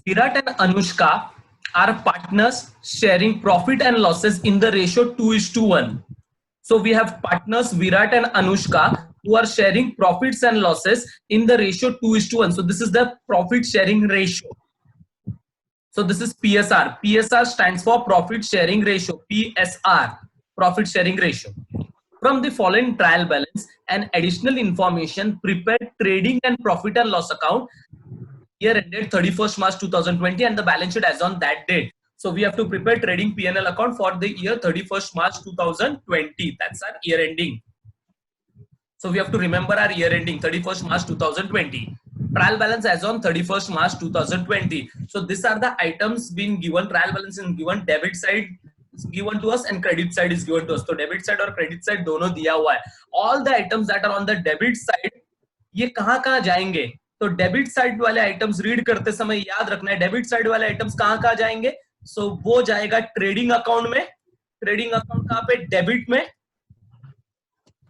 Virat and Anushka are partners sharing profit and losses in the ratio 2:1. So we have partners Virat and Anushka who are sharing profits and losses in the ratio 2:1. So this is the profit sharing ratio. So this is PSR. PSR stands for profit sharing ratio. PSR, profit sharing ratio. From the following trial balance and additional information, prepare trading and profit and loss account year ended 31st March 2020 and the balance sheet as on that date. So we have to prepare trading P&L account for the year 31st March 2020. That's our year ending. So we have to remember our year ending 31st March 2020. Trial balance as on 31st March 2020. So these are the items being given. Trial balance is given, debit side is given to us and credit side is given to us. So debit side और credit side दोनों दिया हुआ है. All the items that are on the debit side ये कहाँ जाएंगे? तो debit side वाले आइटम्स रीड करते समय याद रखना है, डेबिट साइड वाले आइटम्स कहाँ जाएंगे? सो वो जाएगा ट्रेडिंग अकाउंट में. ट्रेडिंग अकाउंट कहाँ पे? डेबिट में.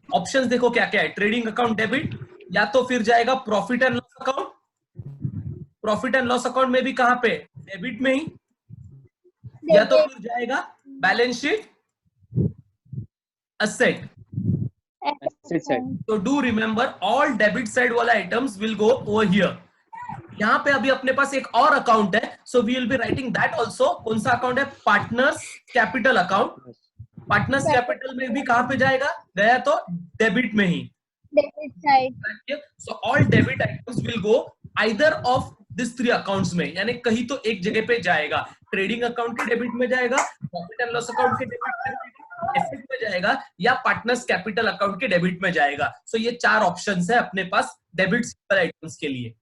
ऑप्शंस देखो क्या क्या है. ट्रेडिंग अकाउंट डेबिट, या तो फिर जाएगा profit and loss account. Profit and loss account में भी कहाँ पे? डेबिट में ही. या तो फिर जाएगा balance sheet asset. So do remember all debit side वाला items will go over here. यहाँ पे अभी अपने पास एक और अकाउंट है, so we will be writing that also. कौन सा अकाउंट है? Partners capital account. Partners capital में भी कहाँ पे जाएगा? गया तो डेबिट में ही. Debit side. So all debit items will go either of these three accounts में, यानी कहीं तो एक जगह पे जाएगा. ट्रेडिंग अकाउंट के डेबिट में जाएगा, प्रॉफिट एंड लॉस अकाउंट के डेबिट में जाएगा, एसेट में जाएगा, या पार्टनर्स कैपिटल अकाउंट के डेबिट में जाएगा. सो ये चार ऑप्शंस है अपने पास डेबिट साइड आइटम्स के लिए.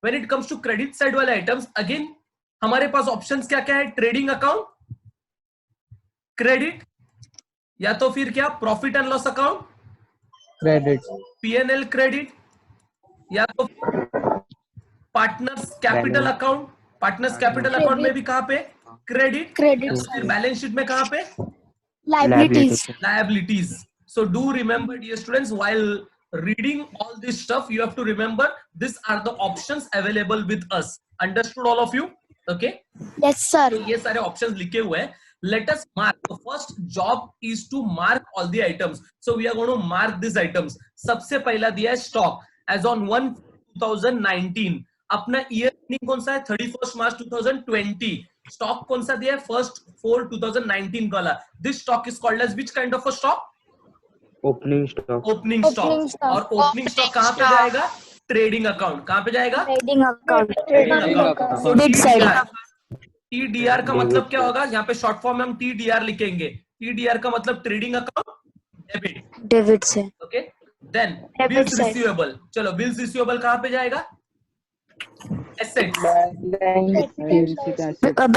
When it comes to credit side वाले आइटम्स, अगेन हमारे पास ऑप्शंस क्या क्या है? ट्रेडिंग अकाउंट क्रेडिट, या तो फिर क्या? Profit and loss account credit, P&L credit, या तो partners capital account. Partners capital account में भी कहां पे? क्रेडिट. फिर बैलेंस शीट में कहां पे? Liabilities. So do remember, dear students, while reading all this stuff, you have to remember these are the options available with us. Understood all of you? Okay? Yes, sir. So ये सारे options लिखे हुए हैं. Let us mark. The first job is to mark all the items. So we are going to mark these items. सबसे पहला दिया है stock as on 1/2019. अपना year ending कौन सा है? 31st March 2020. स्टॉक कौन सा दिया है? 1/4/2019 वाला. This stock is called as which kind of a stock? Opening stock. Opening stock. और ओपनिंग स्टॉक कहां पे जाएगा? Trading account. कहां पे जाएगा? Trading account. Debit side. TDR का मतलब क्या होगा? यहाँ पे शॉर्ट फॉर्म में हम TDR लिखेंगे. TDR का मतलब ट्रेडिंग अकाउंट डेबिट. Debit से. ओके. Then bills receivable. चलो बिल्स रिसीवेबल कहां पे जाएगा? Asset.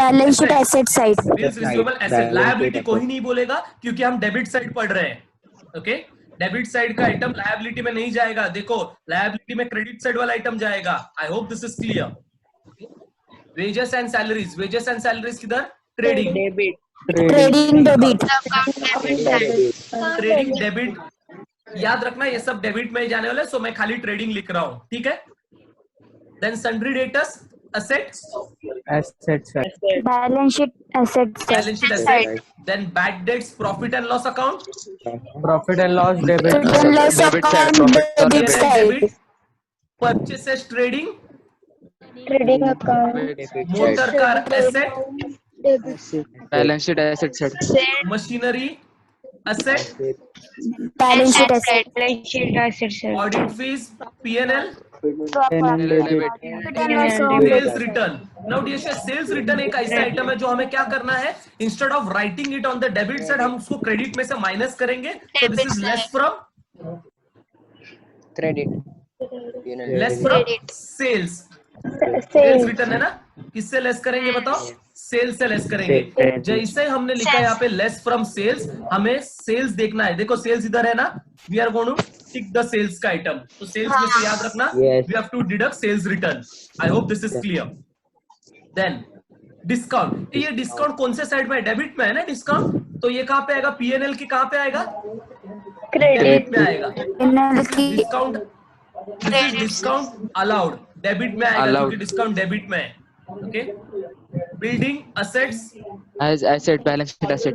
Balance sheet asset side. Bills receivable asset. Liability कोई नहीं बोलेगा क्योंकि हम डेबिट साइड पढ़ रहे हैं. ओके. डेबिट साइड का आइटम लायबिलिटी में नहीं जाएगा. देखो लायबिलिटी में क्रेडिट साइड वाला आइटम जाएगा. I hope this is clear. Wages and salaries. Wages and salaries किधर? Trading. Trading debit. Trading debit. याद रखना ये सब डेबिट में ही जाने वाले. सो मैं खाली ट्रेडिंग लिख रहा हूं. ठीक है. Then sundry debtors, assets, Balance sheet asset side. balance sheet asset. Then bad debts, profit and loss account, profit and loss debit, Profit and loss account. Debit side. debit, purchases trading, Trading account. motor car asset, balance sheet asset side. machinery asset, Balance sheet asset. audit fees, P&L, Profit and loss sales return. Now dear sir, sales return एक ऐसा item है जो हमें क्या करना है? Instead of writing it on the debit side, हम उसको क्रेडिट में से माइनस करेंगे. So this is less from credit. less from sales. Sales return है ना? किससे लेस करेंगे बताओ? सेल्स से लेस करेंगे. जैसे हमने लिखा है यहाँ पे लेस फ्रॉम सेल्स, हमें सेल्स देखना है. देखो सेल्स इधर है ना. We are going to tick the sales का आइटम. तो सेल्स में से याद रखना we have to deduct sales return. I hope this is clear. Then discount. ये डिस्काउंट कौन से साइड में है? डेबिट में है ना डिस्काउंट. तो ये कहाँ पे आएगा? P&L की कहाँ पे आएगा? क्रेडिट में आएगा. डिस्काउंट. डिस्काउंट अलाउड डेबिट में आएगा क्योंकि डिस्काउंट डेबिट में है. Okay. Building assets, As asset, balance sheet asset.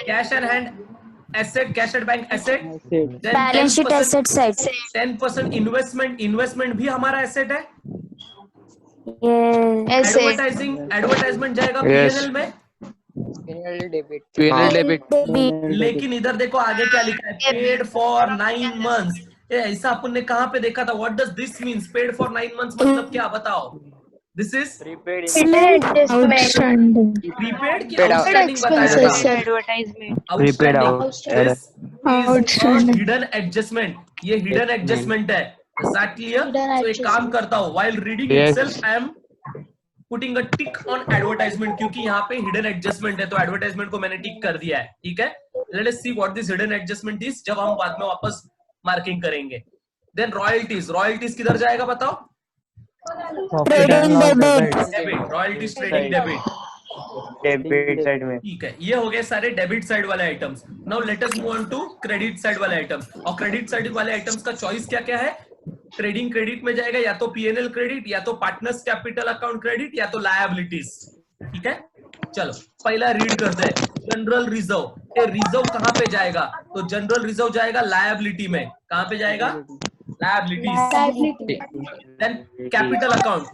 cash and hand asset, cash and bank asset. Then Balance sheet 10% asset side. 10% investment भी हमारा asset है. Yes. एडवर्टाइजमेंट जाएगा Yes. P&L में. P&L debit. Debit. लेकिन इधर देखो आगे क्या लिखा है, पेड फॉर 9 months. ऐसा अपन ने कहाँ पे देखा था? What does this means? Paid for 9 months मतलब क्या, बताओ? This is Outstanding. प्रीपेड की Paid out. आउटस्टैंडिंग बताया Expenses, था. sir. Prepaid outstanding. out. This is hidden adjustment. ये हिडन एडजस्टमेंट है. Is that clear? Hidden तो एक काम करता हूँ, while reading Yes. Itself I am putting a tick on advertisement, क्योंकि यहाँ पे हिडन एडजस्टमेंट है तो एडवर्टाइजमेंट को मैंने टिक कर दिया है. ठीक है, let us see what this hidden adjustment is, जब हम बाद में वापस मार्किंग करेंगे. देन रॉयल्टीज किधर जाएगा बताओ? Profit and loss debit. Debit. Royalties trading debit. Debit side में. ठीक है, ये हो गए सारे डेबिट साइड वाले items. Now let us move on to credit side वाले आइटम्स. और क्रेडिट साइड वाले आइटम्स का चॉइस क्या क्या है? ट्रेडिंग क्रेडिट में जाएगा या तो P&L क्रेडिट, या तो पार्टनर्स कैपिटल अकाउंट क्रेडिट, या तो लायबिलिटीज. ठीक है, चलो पहला रीड करते हैं. General reserve. ये रिजर्व कहां पे जाएगा? तो जनरल रिजर्व जाएगा लायबिलिटी में. कहां पे जाएगा? लायबिलिटीज. देन कैपिटल अकाउंट,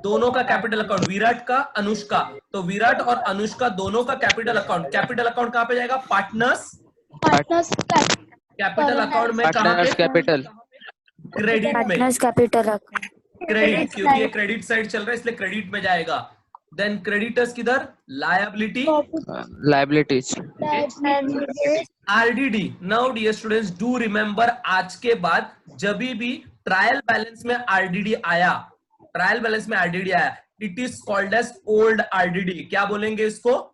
दोनों का कैपिटल अकाउंट, विराट का, अनुष्का. तो विराट और अनुष्का दोनों का कैपिटल अकाउंट. कैपिटल अकाउंट कहां पे जाएगा? पार्टनर्स कैपिटल अकाउंट में. कहां Partners पे? capital. क्रेडिट में. Partners capital account. क्रेडिट, क्योंकि ये क्रेडिट साइड चल रहा है इसलिए क्रेडिट में जाएगा. देन क्रेडिटर्स किधर? Liability. Liabilities. RDD. Now dear students, do remember, आज के बाद जब भी ट्रायल बैलेंस में आरडीडी आया, it is called as old RDD. क्या बोलेंगे इसको?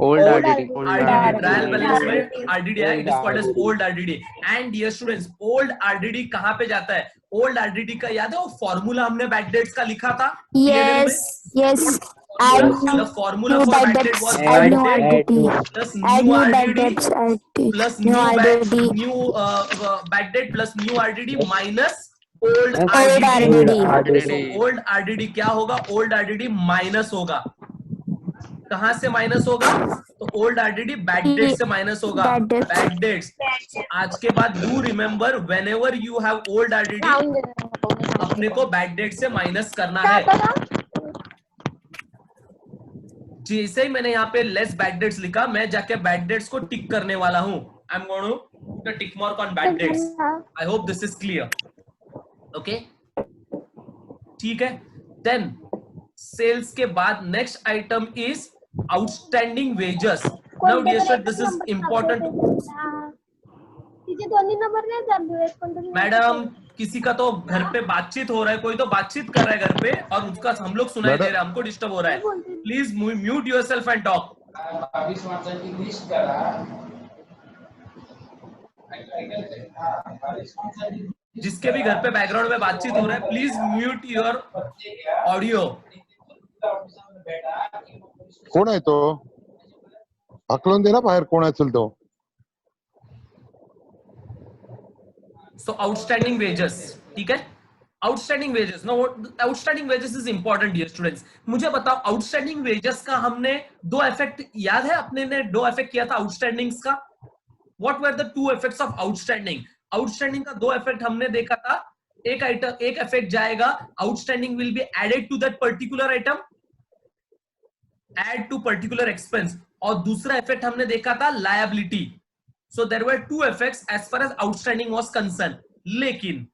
Old RDD. RDD. Trial balance में आरडीडी आया, it is called as old RDD. And dear students, old RDD कहां पे जाता है? ओल्ड आरडीडी का याद है वो फॉर्मूला हमने बैकडेट्स का लिखा था? Yes. The formula New for bad backdate debts. was Add new backdate identity. plus Add new new bad RDD debts. plus New new identity. backdate plus new RDD minus old Old RDD. RDD. So old RDD क्या होगा? old RDD minus होगा. कहां से minus होगा? तो old RDD backdate से minus होगा. Bad debts. बैकडेट्स. आज के बाद do remember, whenever you have old RDD, अपने को बैकडेट से माइनस करना है. जैसे ही मैंने यहाँ पे लेस बैकडेट्स लिखा, मैं जाके बैकडेट्स को टिक करने वाला हूं. I am going to put a tick mark on backdates. I hope this is clear. Okay, ठीक है. देन सेल्स के बाद next item is outstanding wages. Now dear student, this is important. Madam, किसी का तो घर पे बातचीत हो रहा है, कोई तो बातचीत कर रहा है घर पे और उसका हम लोग सुनाई दे रहा है, हमको डिस्टर्ब हो रहा है. Please mute yourself and talk. जिसके भी घर पे बैकग्राउंड में बातचीत हो रहा है, प्लीज म्यूट योर ऑडियो. कोण आहे तो? हकलून दे ना बाहेर, कोण असेल तो. So outstanding wages. ठीक है, outstanding wages. No, outstanding wages is important dear students. मुझे बताओ, आउटस्टैंडिंग वेजेस का हमने दो इफेक्ट याद है? अपने ने दो इफेक्ट किया था आउटस्टैंडिंग्स का. What were the two effects of outstanding? Outstanding का दो इफेक्ट हमने देखा था. एक आइटम, एक इफेक्ट जाएगा, outstanding will be added to that particular item, add to particular expense. और दूसरा इफेक्ट हमने देखा था liability. So there were two effects as far as outstanding was concerned. लेकिन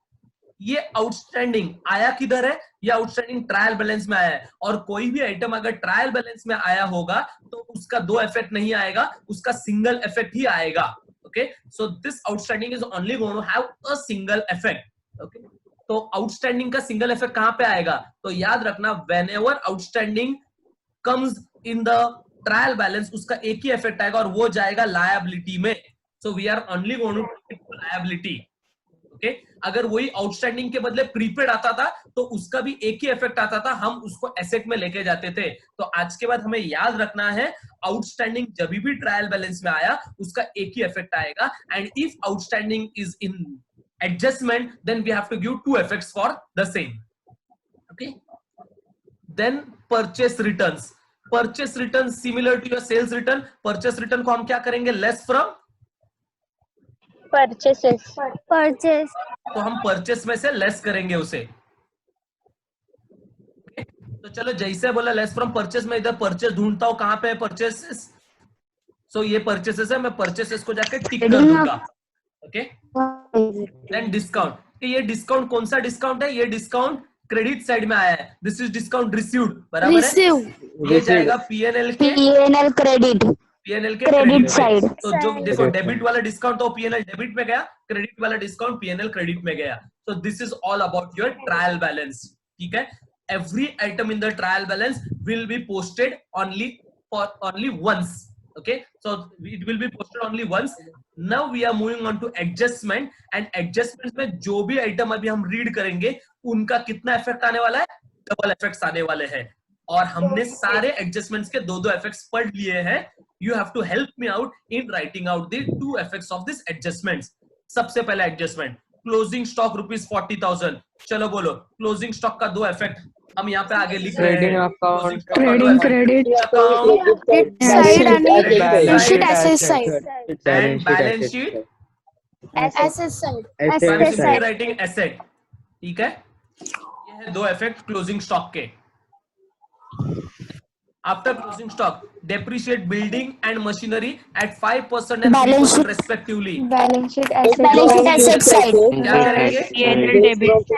ये आउटस्टैंडिंग आया किधर है? ये आउटस्टैंडिंग ट्रायल बैलेंस में आया है. और कोई भी आइटम अगर ट्रायल बैलेंस में आया होगा तो उसका दो इफेक्ट नहीं आएगा, उसका सिंगल इफेक्ट ही आएगा. Okay, so this outstanding is only going to have a single effect. Okay, तो आउटस्टैंडिंग का सिंगल इफेक्ट कहां पे आएगा? तो याद रखना, whenever outstanding comes in the trial balance, उसका एक ही इफेक्ट आएगा और वो जाएगा लायबिलिटी में. So we are only going to liability. Okay, अगर वही आउटस्टैंडिंग के बदले प्रीपेड आता था तो उसका भी एक ही इफेक्ट आता था, हम उसको एसेट में लेके जाते थे. तो आज के बाद हमें याद रखना है, आउटस्टैंडिंग जब भी ट्रायल बैलेंस में आया उसका एक ही इफेक्ट आएगा. And if outstanding is in adjustment, then we have to give two effects for the same. Okay, then purchase returns. Purchase return similar to your sales return. Purchase return को हम क्या करेंगे? Less from. Purchases. Purchase. तो हम purchase में से less करेंगे उसे. तो चलो जैसे बोला लेस फ्रॉम परचेस, में इधर परचेस ढूंढता हूं कहां पे है परचेसेस. सो ये परचेसेस है, मैं परचेसेस को जाके टिक कर दूंगा. ओके. Then discount. ये डिस्काउंट कौन सा डिस्काउंट है? ये डिस्काउंट क्रेडिट साइड में आया है. This is discount received. बराबर है. रिसीव. ये जाएगा पीएनएल के पीएनएल क्रेडिट. पीएनएल के क्रेडिट पे. साइड. तो जो देखो डेबिट वाला डिस्काउंट तो पीएनएल डेबिट में गया, क्रेडिट वाला डिस्काउंट पीएनएल क्रेडिट में गया. सो this is all about your trial balance. ठीक है. Every item in the trial balance will be posted only once. Okay, so it will be posted only once. Now we are moving on to adjustment, and adjustments में जो भी item अभी हम read करेंगे उनका कितना इफेक्ट आने वाला है? डबल इफेक्ट्स आने वाले हैं. और हमने सारे एडजस्टमेंट्स के दो इफेक्ट्स पढ़ लिए हैं. You have to help me out in writing out the two effects of this adjustments. सबसे पहला एडजस्टमेंट क्लोजिंग स्टॉक ₹40,000. चलो बोलो क्लोजिंग स्टॉक का दो इफेक्ट हम यहाँ पे आगे लिख रहे हैं. Trading account. Closing stock का दो effect. क्रेडिट Account साइड आणि Balance sheet asset side. and balance sheet. Asset side. I'm asset simply side. writing asset. ठीक है. ये है दो इफेक्ट क्लोजिंग स्टॉक के. After closing stock, depreciate building and machinery at 5% and Balance 3% sheet. respectively. Balance sheet asset side. क्या करेंगे? PNL debit.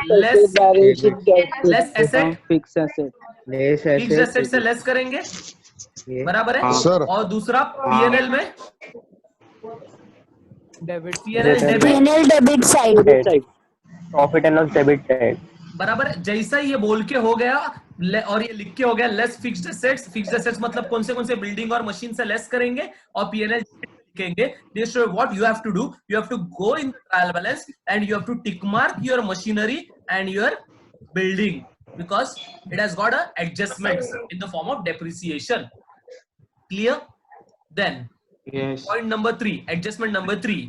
Less asset. Fixed asset. Fixed asset से less करेंगे. बराबर है. सर और दूसरा पीएनएल में Debit. PNL debit. PNL debit side. Profit and loss debit side. बराबर है. जैसा ये बोल के हो गया और ये लिख के हो गया less fixed assets. Fixed assets मतलब कौन से बिल्डिंग और मशीन से लेस करेंगे और पीएनएल लिखेंगे. This is what you have to do. You have to go in the trial balance and you have to tick mark your machinery and your building because it has got a adjustments in the form of depreciation. Clear? Then point number 3, adjustment number 3.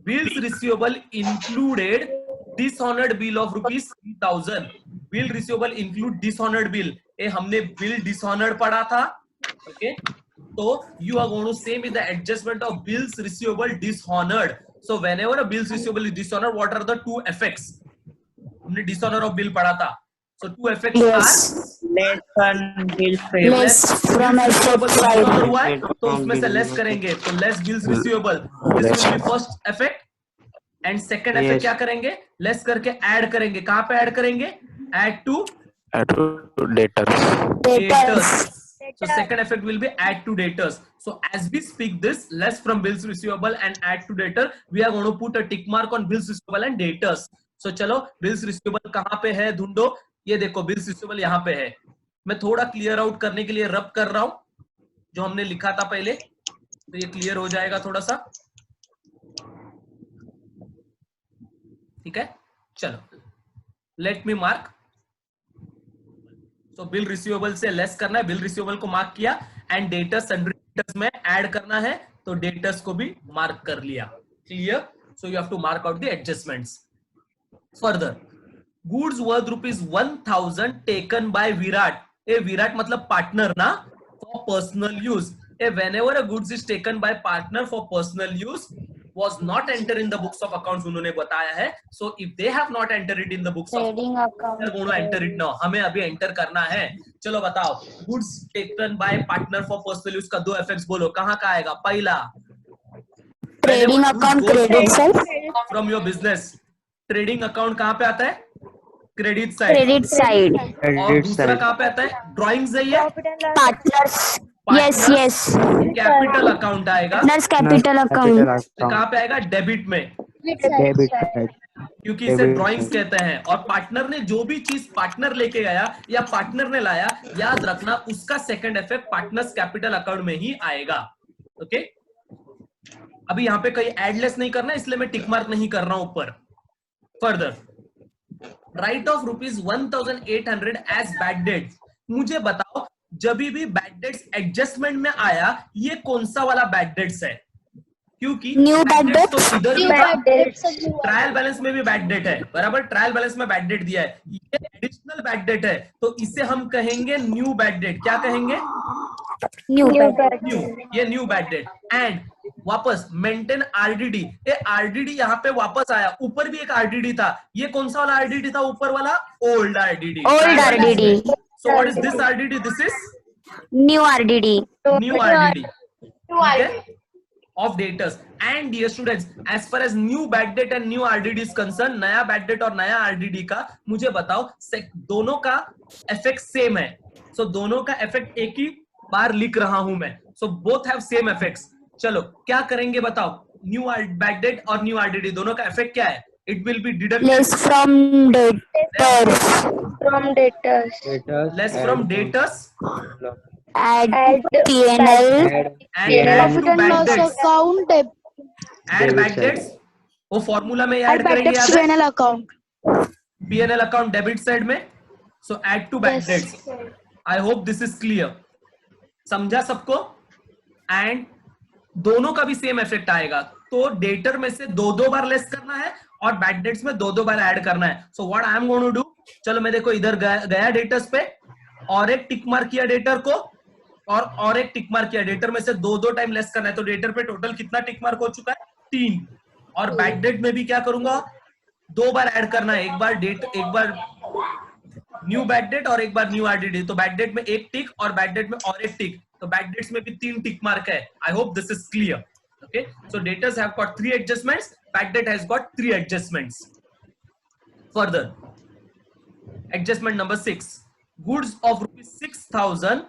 Bills receivable included dishonored bill of ₹3,000. Bill receivable include dishonored bill. हमने bill dishonored पढ़ा था. Okay, so you are going to say with the adjustment of bills receivable dishonored. So whenever a bills receivable is dishonored, what are the two effects? हमने dishonor of bill पढ़ा था. So two effects are less from asset side. हुआ है तो उसमें से less करेंगे तो less bills receivable. This will be first effect. And second effect क्या करेंगे? लेस करके ऐड करेंगे. कहां पे ऐड करेंगे? Add to debtors. So second effect will be add to debtors. So as we speak this, less from bills receivable and add to debtor, we are going to put a tick mark on bills receivable and debtors. So चलो bills receivable कहां पे है ढूंढो. ये देखो bills receivable यहाँ पे है. मैं थोड़ा क्लियर आउट करने के लिए रब कर रहा हूं जो हमने लिखा था पहले, तो ये क्लियर हो जाएगा थोड़ा सा. ठीक है. चलो लेट मी मार्क. तो बिल रिसीवेबल से लेस करना है. बिल रिसीवेबल को मार्क किया एंड डेटर्स सन्ड्री डेटर्स में ऐड करना है तो डेटर्स को भी मार्क कर लिया. Clear. So you have to mark out the adjustments. Further goods worth ₹1,000 taken by Virat. Uh Virat मतलब पार्टनर ना, for personal use. Uh whenever a goods is taken by partner for personal use was not entered in the books of accounts. उन्होंने बताया है. So if they have not entered it in the books of trading they're account. going to enter it now. हमें अभी enter करना है. चलो बताओ goods taken by partner for personal use का दो इफेक्ट्स बोलो. कहां का आएगा? पहला trading account credit side. From your business. Trading account कहां पे आता है? Credit side. Credit side. और दूसरा कहां पे आता है? ड्राइंग्स है ये. Partners. Yes yes. Capital account आएगा. Partners capital account. कहां पे आएगा? डेबिट में, डेबिट साइड. क्योंकि इसे ड्राइंग्स कहते हैं. और पार्टनर ने जो भी चीज पार्टनर लेके गया या पार्टनर ने लाया, याद रखना उसका second effect partners capital account में ही आएगा. ओके. अभी यहाँ पे कहीं एडलेस नहीं करना, इसलिए मैं टिक मार्क नहीं कर रहा हूं ऊपर. Further write off ₹1,800 as bad debts. मुझे बताओ जब भी बैड डेट्स एडजस्टमेंट में आया, ये कौन सा वाला बैड डेट्स है? क्योंकि New bad bad debt तो debts? इधर भी New था, bad debts are new trial balance में भी बैड डेट है, बराबर, ट्रायल बैलेंस में बैड डेट दिया है, ये एडिशनल बैड डेट है, तो इसे हम कहेंगे न्यू बैड डेट। क्या कहेंगे? New bad न्यू, ये न्यू बैड डेट। एंड वापस मेंटेन आरडीडी, ये आरडीडी यहाँ पे वापस आया, ऊपर भी एक आरडीडी था, ये कौन सा वाला आरडीडी था ऊपर वाला? Old RDD. Old RDD. So what is this RDD? This is New RDD. new RDD, ठीक है, of debtors. And dear students, as far as new bad debt and new RDD is concerned, नया bad debt और नया RDD का मुझे बताओ, दोनों का इफेक्ट सेम है, सो दोनों का इफेक्ट एक ही बार लिख रहा हूं मैं, so both have same effects. चलो क्या करेंगे बताओ, न्यू बैड डेट और न्यू RDD दोनों का इफेक्ट क्या है? It will be deducted Less from debtors. from debtors. less from debtors Add P&L. and add to Profit and bad loss debts. account. Add bad debts, वो formula में add Add bad करेंगे debts याद है? P&L account. P&L account debit side में, so add to bad debts. I hope this is clear, समझा सबको? And दोनों का भी सेम इफेक्ट आएगा, तो डेटर में से दो दो बार लेस करना है और बैड डेट्स में दो दो बार ऐड करना है। So what I am going to do, चलो मैं देखो इधर गया डेटर्स पे और एक टिक मार्क किया डेटर को और एक टिक मार्क किया, डेटर में से दो दो टाइम लेस करना है, तो डेटर पे टोटल कितना टिक मार्क हो चुका है? 3। और बैड डेट में भी क्या करूंगा, दो बार ऐड करना है, एक बार न्यू बैड डेट और एक बार न्यू आरडीडी, तो बैड डेट में एक टिक और बैड डेट में और एक टिक, तो बैड डेट्स में भी 3 टिक मार्क है। आई hope this is clear. Okay, so debtors have got 3 adjustments, bad debt has got 3 adjustments. Further adjustment number 6, goods of rupees 6,000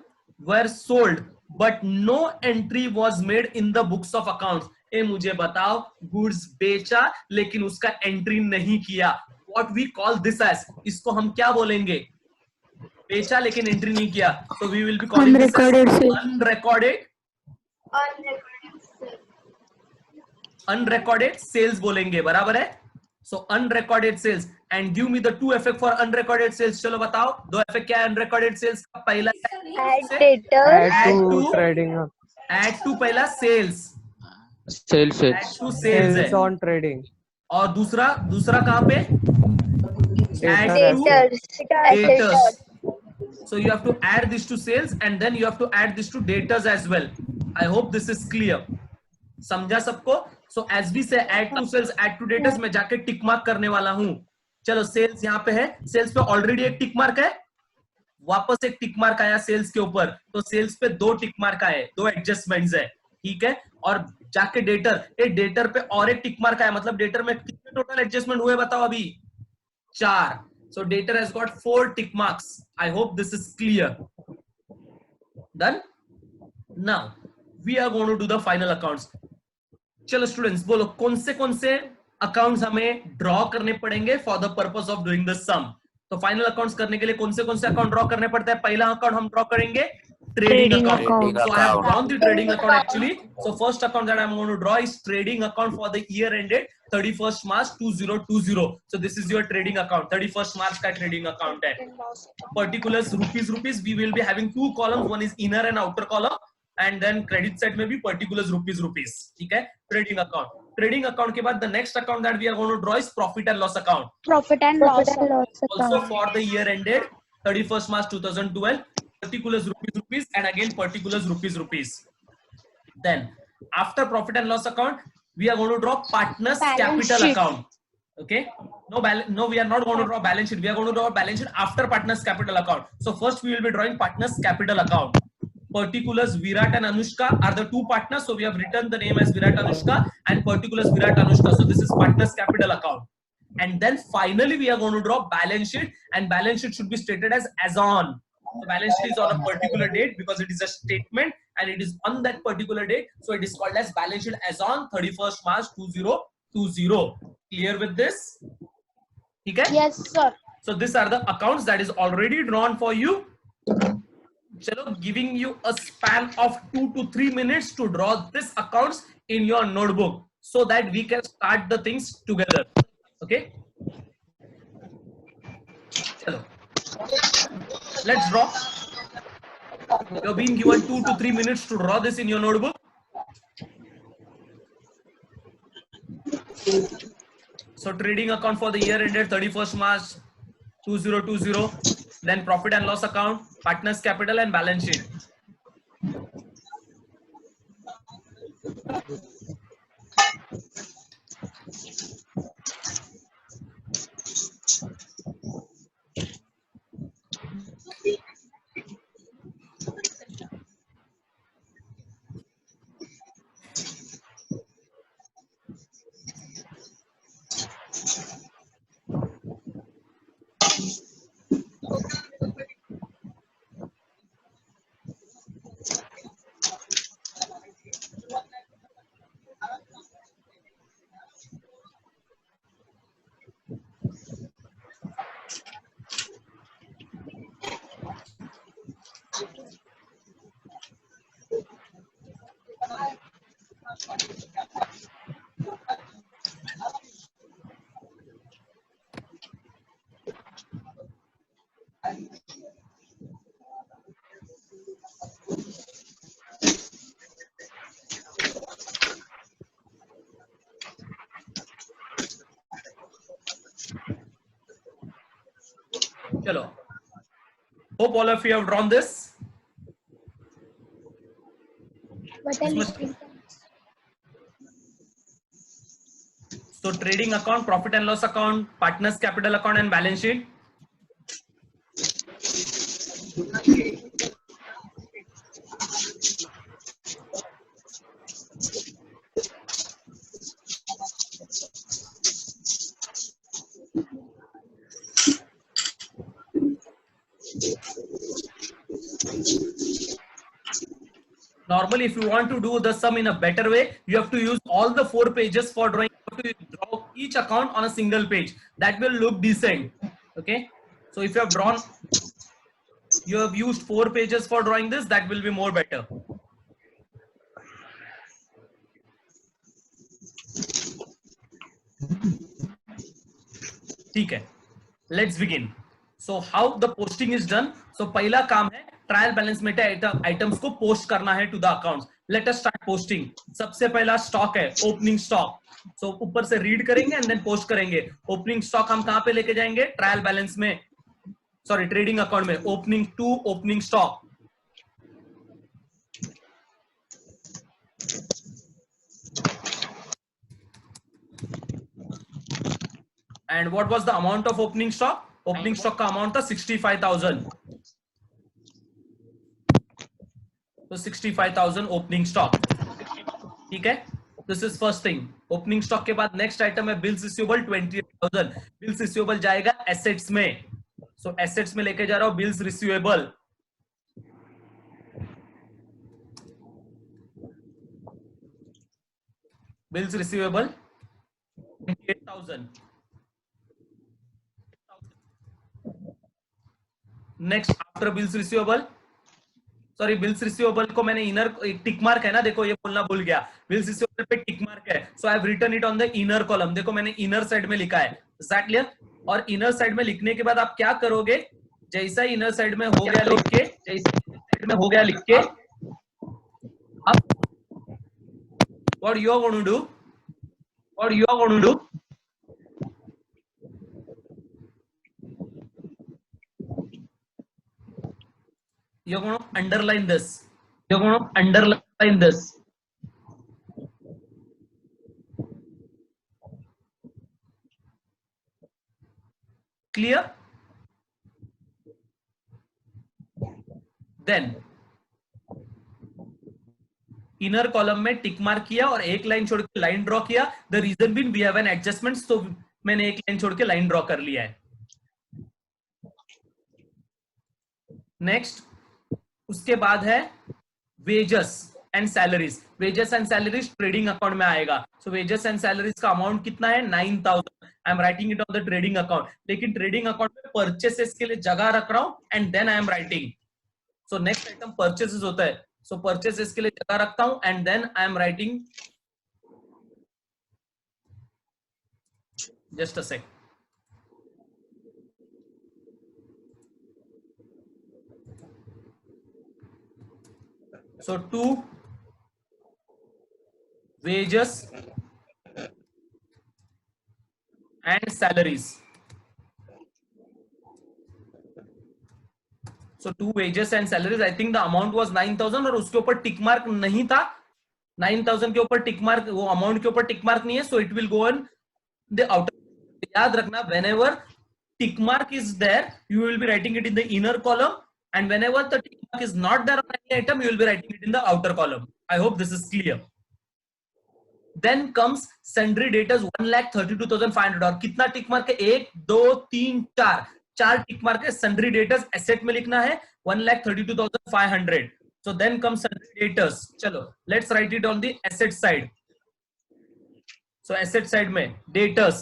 were sold but no entry was made in the books of accounts. ए मुझे बताओ, goods बेचा लेकिन उसका entry नहीं किया, what we call this as, इसको हम क्या बोलेंगे? बेचा लेकिन एंट्री नहीं किया, तो we will be calling this as unrecorded sales बोलेंगे, बराबर है? So unrecorded sales, and give me the 2 effect for unrecorded sales. चलो बताओ, दो effect क्या है unrecorded sales का? पहला Add debtors. add to पहला sales, Sales. add to sales है, on trading. और दूसरा कहाँ पे? add to Debtors. debtors. So you have to add this to sales and then you have to add this to debtors as well. I hope this is clear. समझा सबको? So as we say add to sales, add to debtors, मैं जाके tick mark करने वाला हूं। चलो sales यहाँ पे है, सेल्स पे ऑलरेडी एक टिक मार्क है, वापस एक टिक मार्क आया सेल्स के ऊपर, तो सेल्स पे 2 टिक मार्क आए, 2 एडजस्टमेंट्स है, ठीक है। और जाके डेटर पे और एक टिक मार्क आया, मतलब डेटर में कितने टोटल एडजस्टमेंट हुए बताओ अभी? 4। So debtor has got 4 tick marks. I hope this is clear. Done? Now we are going to do the final accounts. चलो स्टूडेंट्स बोलो कौन से अकाउंट्स हमें ड्रॉ करने पड़ेंगे for the purpose of doing the sum. तो final accounts करने के लिए कौन से अकाउंट ड्रॉ करने पड़ते हैं? पहला अकाउंट हम ड्रॉ करेंगे trading account. So I have drawn the trading account actually. So first account that I am going to draw is trading account for the year ended 31st March 2020. So this is your trading account. 31st March का trading account है. Particulars rupees. We will be having 2 columns. One is inner and outer column. And then credit side में भी particulars rupees. ठीक है? Trading account. Trading account के बाद the next account that we are going to draw is profit and loss account. Profit and loss account. Also for the year ended 31st March 2012. Particulars rupees and again particulars rupees. Then after profit and loss account we are going to draw partners capital account. Okay, no we are not going to draw balance sheet, we are going to draw balance sheet after partners capital account. So first we will be drawing partners capital account. Particulars Virat and Anushka are the 2 partners, so we have written the name as Virat Anushka, and particulars Virat Anushka, so this is partners capital account. And then finally we are going to draw balance sheet, and balance sheet should be stated as on. The balance sheet is on a particular date because it is a statement and it is on that particular date. So it is called as balance sheet as on 31st March 2020. Clear with this? Okay? Yes, sir. So these are the accounts that is already drawn for you. Chalo, giving you a span of 2 to 3 minutes to draw this accounts in your notebook so that we can start the things together. Okay? Chalo. Let's draw. You're being given 2 to 3 minutes to draw this in your notebook. So trading account for the year ended 31st March 2020. Then profit and loss account, partners capital and balance sheet. Chalo. Hope all of you have drawn this. But I So trading account, profit and loss account, partners capital account and balance sheet. Normally, if you want to do the sum in a better way, you have to use all the 4 pages for drawing. You have to draw each account on a single page. That will look decent. Okay. So if you have used 4 pages for drawing this, that will be more better. ठीक है. Let's begin. So how the posting is done? So पहला काम है trial balance में items को post करना है to the accounts. Let us start posting. सबसे पहला स्टॉक है ओपनिंग स्टॉक. सो ऊपर से रीड करेंगे एंड देन पोस्ट करेंगे. ओपनिंग स्टॉक हम कहां पे लेके जाएंगे? ट्रायल बैलेंस में, सॉरी ट्रेडिंग अकाउंट में. Opening to opening stock. And what was the amount of opening stock? Opening stock का amount था 65,000. So 65,000 opening stock. ठीक है? This is first thing. Opening stock के बाद next item है bills receivable 28,000. Bills receivable जाएगा assets में. So assets में लेके जा रहा हूँ bills receivable. Bills receivable 28,000. Next after bills receivable, sorry bills receivable को मैंने इनर टिक मार्क है ना, देखो ये बोलना भूल गया. बिल्स रिसीवेबल पे टिक मार्क है, so I have written it on the inner column. देखो मैंने इनर साइड में लिखा है. Is that clear? और इनर साइड में लिखने के बाद आप क्या करोगे? जैसा इनर साइड में हो गया लिख के, अब what you are going to do, you're going to underline this. Clear? Then inner column में टिक मार्क किया और एक लाइन छोड़ के लाइन ड्रॉ किया. The reason been we have an adjustment, तो मैंने एक लाइन छोड़ के लाइन ड्रॉ कर लिया है. नेक्स्ट उसके बाद है wages and salaries. Wages and salaries trading account में आएगा. सो वेजेस एंड सैलरीज का अमाउंट कितना है? 9,000. I am writing it on the trading account. लेकिन ट्रेडिंग अकाउंट में परचेसेस के लिए जगह रख रहा हूं and then I am writing. So next item purchases होता है. सो परचेसेस के लिए जगह रखता हूं and then I am writing. Just a sec. So 2 wages and salaries. So 2 wages and salaries. I think the amount was 9,000 और उसके ऊपर टिक मार्क नहीं था. 9,000 के ऊपर टिक मार्क, वो अमाउंट के ऊपर टिक मार्क नहीं है. So it will go on the outer. याद रखना, whenever tick mark is there, you will be writing it in the inner column, and whenever the tick mark is not there on any item, you will be writing it in the outer column. I hope this is clear. Then comes sundry debtors 1,32,500. और कितना टिक mark है? 1 2 3 4 4 टिक mark है. sundry debtors asset में लिखना है 1,32,500. So then comes sundry debtors. चलो, let's write it on the asset side. So asset side में debtors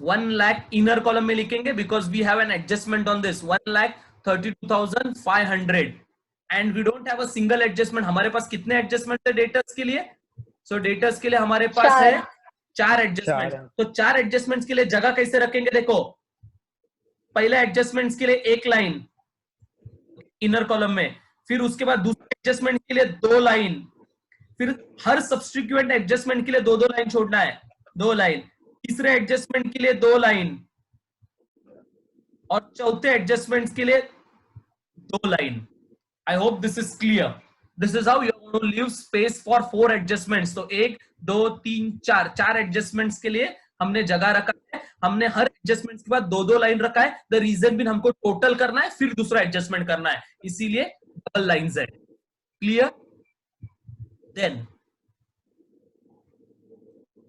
1 lakh inner column में लिखेंगे because we have an adjustment on this 1,32,500 and we don't have a single adjustment. हमारे पास कितने adjustment है debtors के लिए? So debtors के लिए हमारे पास है 4 एडजस्टमेंट. तो 4 एडजस्टमेंट्स के लिए जगह कैसे रखेंगे? देखो, पहले एडजस्टमेंट्स के लिए एक लाइन इनर कॉलम में, फिर उसके बाद दूसरे एडजस्टमेंट के लिए 2 लाइन, फिर हर सब्स्टिट्यूएंट एडजस्टमेंट के लिए 2 लाइन छोड़ना है, 2 लाइन, तीसरे एडजस्टमेंट के लिए 2 लाइन और चौथे एडजस्टमेंट्स के लिए 2 line. I hope this is clear. This is how you are going to leave space for 4 adjustments. तो 1 2 3 4 एडजस्टमेंट्स के लिए हमने जगह रखा है. हमने हर एडजस्टमेंट्स के बाद 2 लाइन रखा है. द रीजन भी हमको टोटल करना है, फिर दूसरा एडजस्टमेंट करना है, इसीलिए डबल लाइंस है. क्लियर? देन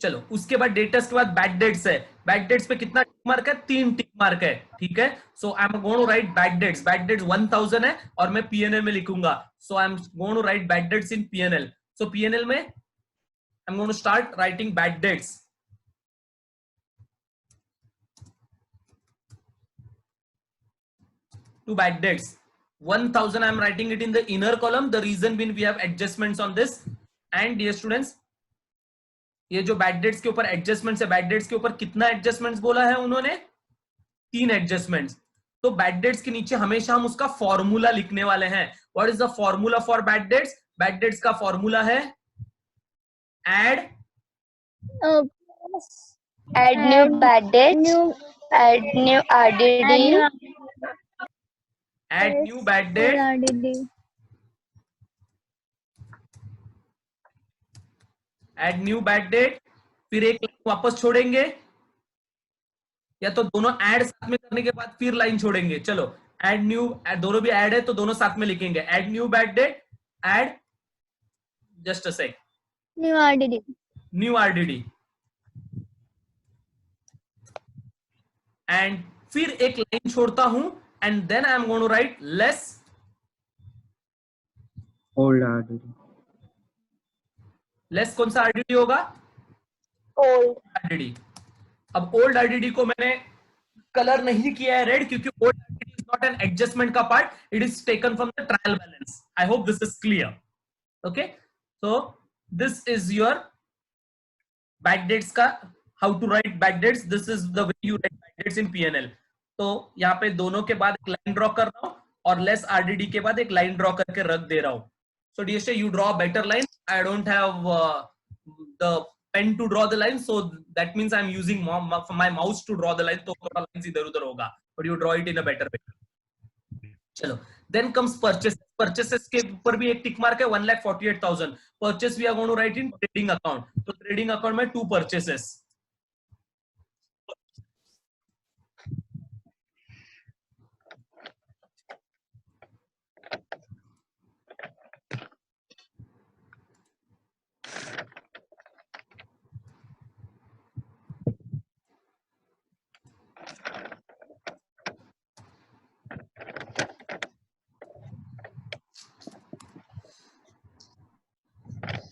चलो, उसके बाद डेटर्स के बाद बैड डेट्स है. बैड डेट्स पे कितना टिक मार्क है? 3 टिक मार्क है. ठीक है. So I am going to write bad debts. Bad debts 1000 है और मैं पीएनएल में लिखूंगा. So I am going to write bad debts in PNL. So PNL में I am going to start writing bad debts. To bad debts 1000 I am writing it in the inner column. The reason being we have adjustments on this. And dear students, ये जो bad debts के ऊपर adjustments है, bad debts के ऊपर कितना adjustments बोला है उन्होंने? 3 एडजस्टमेंट्स. तो बैड डेट्स के नीचे हमेशा हम उसका फॉर्मूला लिखने वाले हैं. What is the formula for bad debts? Bad debts का फॉर्मूला है add New bad debts. Add new RDD. Add new bad debt, add new bad debt, फिर एक लाइन वापस छोड़ेंगे, या तो दोनों ऐड साथ में करने के बाद फिर लाइन छोड़ेंगे. चलो, एड न्यू, दोनों भी ऐड है तो दोनों साथ में लिखेंगे. Add new bad debt, add just a sec New RDD. New RDD, and फिर एक लाइन छोड़ता हूं and then I am going to write less Old RDD. Less. कौन सा आरडीडी होगा? Old. आरडीडी. अब ओल्ड आरडीडी को मैंने कलर नहीं किया है रेड, क्योंकि old RDD is not an adjustment का part, it is taken from the trial balance. I hope this is clear. Okay, so this is your bad debts का how to write bad debts. This is the way you write bad debts in PNL. तो यहाँ पे दोनों के बाद एक line draw कर रहा हूं और लेस आरडीडी के बाद एक लाइन ड्रॉ करके रख दे रहा हूं. So dear students, you draw a better line. I don't have the pen to draw the line, so that means I'm using my mouse to draw the line. तो थोड़ा lines इधर-उधर होगा, but you draw it in a better way. चलो, then comes purchase. Purchases के ऊपर भी एक tick mark है 1,48,000. Purchase we are going to write in trading account. तो trading account में 2 purchases.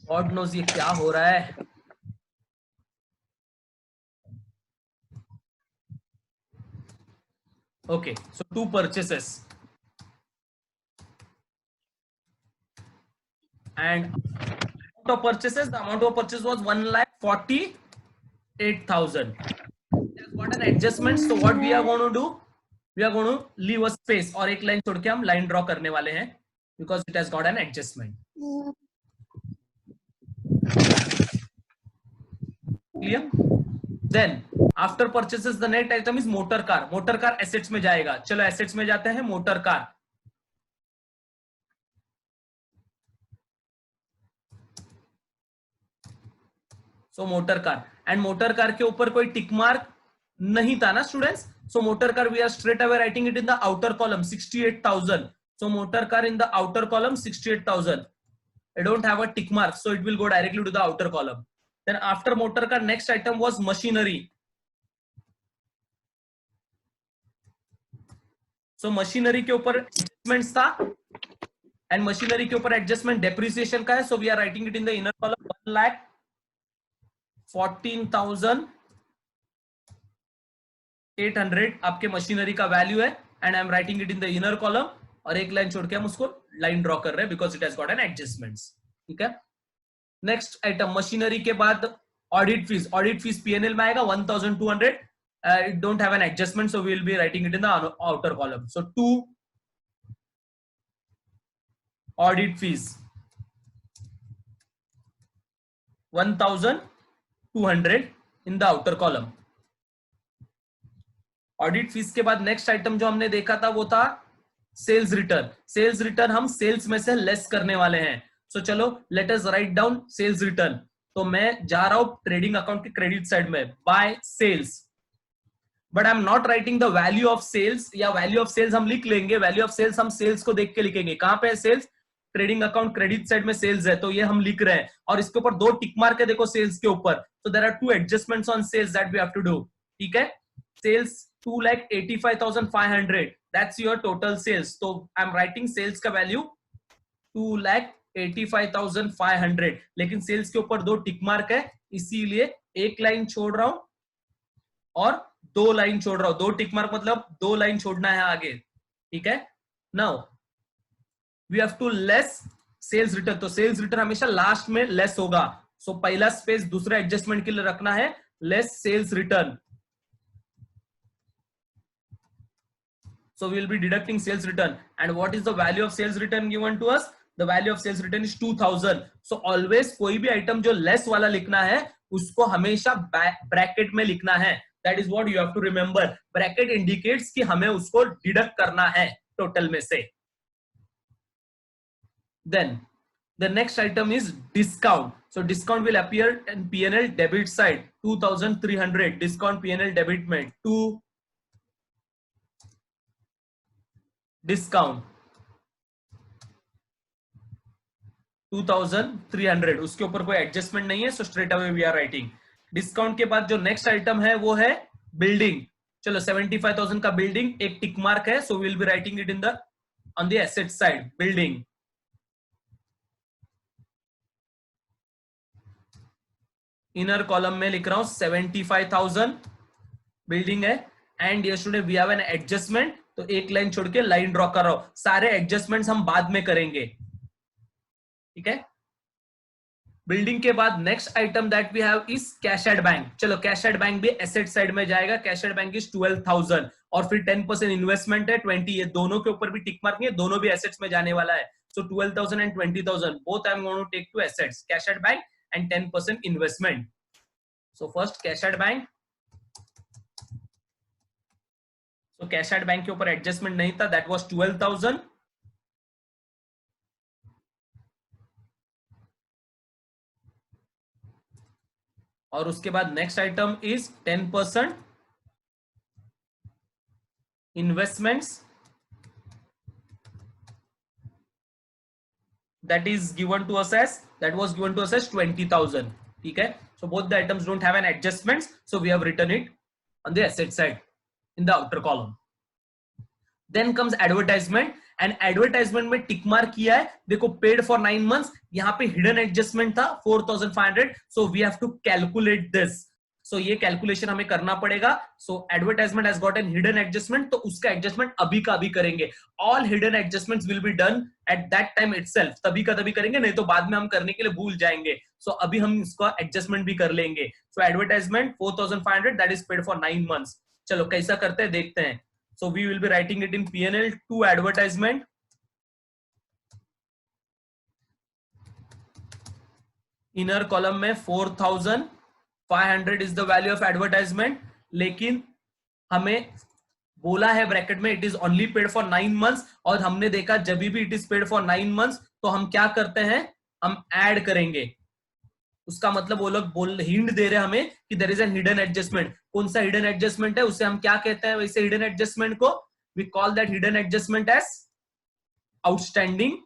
God knows ये क्या हो रहा है. Okay, so 2 purchases and amount of purchases. The amount of purchase was 1,48,000. It has got an adjustment. So what we are going to do? We are going to leave a space और एक line छोड़ के हम line draw करने वाले हैं because it has got an adjustment. Clear? Then after purchases the net item is motor car. Motor car assets में जाएगा. चलो एसेट्स में जाते हैं. Motor car, so motor car, and motor car के ऊपर कोई टिक मार्क नहीं था ना students. So motor car we are straight away writing it in the outer column 68,000. So motor car in the outer column 68,000. I don't have a tick mark, so it will go directly to the outer column. Then after motor car, next item was machinery. So machinery के ऊपर adjustments था, and machinery के ऊपर adjustment depreciation का है. So we are writing it in the inner column 1,14,800 आपके machinery का value है, and I am writing it in the inner column. और एक लाइन छोड़ के हम उसको लाइन ड्रॉ कर रहे हैं because it has got an adjustments. ठीक है. नेक्स्ट आइटम मशीनरी के बाद audit fees. Audit fees PNL में आएगा 1,200. It don't have an adjustment, so we will be writing it in the outer column. सो 2 audit fees 1,200 in the outer column. Audit fees के बाद next item जो हमने देखा था वो था सेल्स रिटर्न. सेल्स रिटर्न हम सेल्स में से लेस करने वाले हैं. सो चलो let us write down sales return. तो मैं जा रहा हूं ट्रेडिंग अकाउंट के क्रेडिट साइड में by sales, but I am not writing the value of sales. या वैल्यू ऑफ सेल्स हम लिख लेंगे. वैल्यू ऑफ सेल्स हम सेल्स को देख के लिखेंगे. कहां पे है sales? Trading account credit side में सेल्स है, तो ये हम लिख रहे हैं. और इसके ऊपर 2 टिक मार्क है देखो सेल्स के ऊपर. तो there are 2 adjustments on sales that we have to do. ठीक है. Sales 2,85,500. That's your total sales. So I'm writing sales का वैल्यू 2,85,500. लेकिन सेल्स के ऊपर 2 टिक मार्क है, इसीलिए एक लाइन छोड़ रहा हूं और 2 लाइन छोड़ रहा हूं. 2 टिक मार्क मतलब 2 लाइन छोड़ना है आगे. ठीक है. Now we have to less sales return. तो सेल्स रिटर्न हमेशा लास्ट में लेस होगा. सो पहला स्पेस दूसरा एडजस्टमेंट के लिए रखना है less sales return. So we will be deducting sales return. And what is the value of sales return given to us? The value of sales return is 2,000. So always कोई भी item जो less वाला लिखना है उसको हमेशा bracket में लिखना है. That is what you have to remember. Bracket indicates कि हमें उसको डिडक्ट करना है टोटल में से. Then the next item is discount. So discount will appear in P&L debit side 2,300. Discount P&L debit में 2 डिस्काउंट 2,300. उसके ऊपर कोई एडजस्टमेंट नहीं है, so straight away we are writing. Discount के बाद जो नेक्स्ट आइटम है वो है बिल्डिंग. चलो 75,000 का बिल्डिंग, एक टिक मार्क है, so we will be writing it in the on the asset side building. Inner column में लिख रहा हूं 75,000 बिल्डिंग है. And yesterday we have an adjustment, तो एक लाइन छोड़ के लाइन ड्रॉ कर रहा हूं. सारे एडजस्टमेंट्स हम बाद में करेंगे. ठीक है. बिल्डिंग के बाद next item that we have is cash at bank. चलो कैश एट बैंक भी एसेट साइड में जाएगा. कैश एट बैंक इज 12,000 और फिर 10% इन्वेस्टमेंट है 20. ये दोनों के ऊपर भी टिक मार्क नहीं है, दोनों भी एसेट्स में जाने वाला है. So 12,000 and 20,000 both I am going to take to assets. Cash at bank and 10% investment. So first cash at bank. तो कैश एट बैंक के ऊपर एडजस्टमेंट नहीं था, दैट वाज 12,000. और उसके बाद next item is 10% investments that is given to us as 20,000. ठीक है. So both the items don't have an adjustments, so we have written it on the asset side in the outer column. Then comes advertisement, and advertisement में tick mark किया है देखो, paid for 9 months. यहाँ पे hidden adjustment था 4,500, so we have to calculate this. So ये calculation हमें करना पड़ेगा. So advertisement has got an hidden adjustment, तो उसका एडजस्टमेंट अभी का अभी करेंगे. All hidden adjustments will be done at that time itself. तभी का तभी करेंगे, नहीं तो बाद में हम करने के लिए भूल जाएंगे. So अभी हम इसका एडजस्टमेंट भी कर लेंगे. So advertisement 4,500, that is paid for 9 months. चलो कैसा करते हैं देखते हैं. So we will be writing it in P&L to advertisement. Inner column में 4,000 500 is the value of advertisement, लेकिन हमें बोला है ब्रैकेट में it is only paid for 9 months, और हमने देखा जब भी it is paid for 9 months तो हम क्या करते हैं, हम ऐड करेंगे। उसका मतलब वो लोग हिंट दे रहे हैं हमें कि there is an hidden adjustment. कौन सा हिडन एडजस्टमेंट है, उसे हम क्या कहते हैं, वैसे हिडन एडजस्टमेंट को we call that hidden adjustment as outstanding.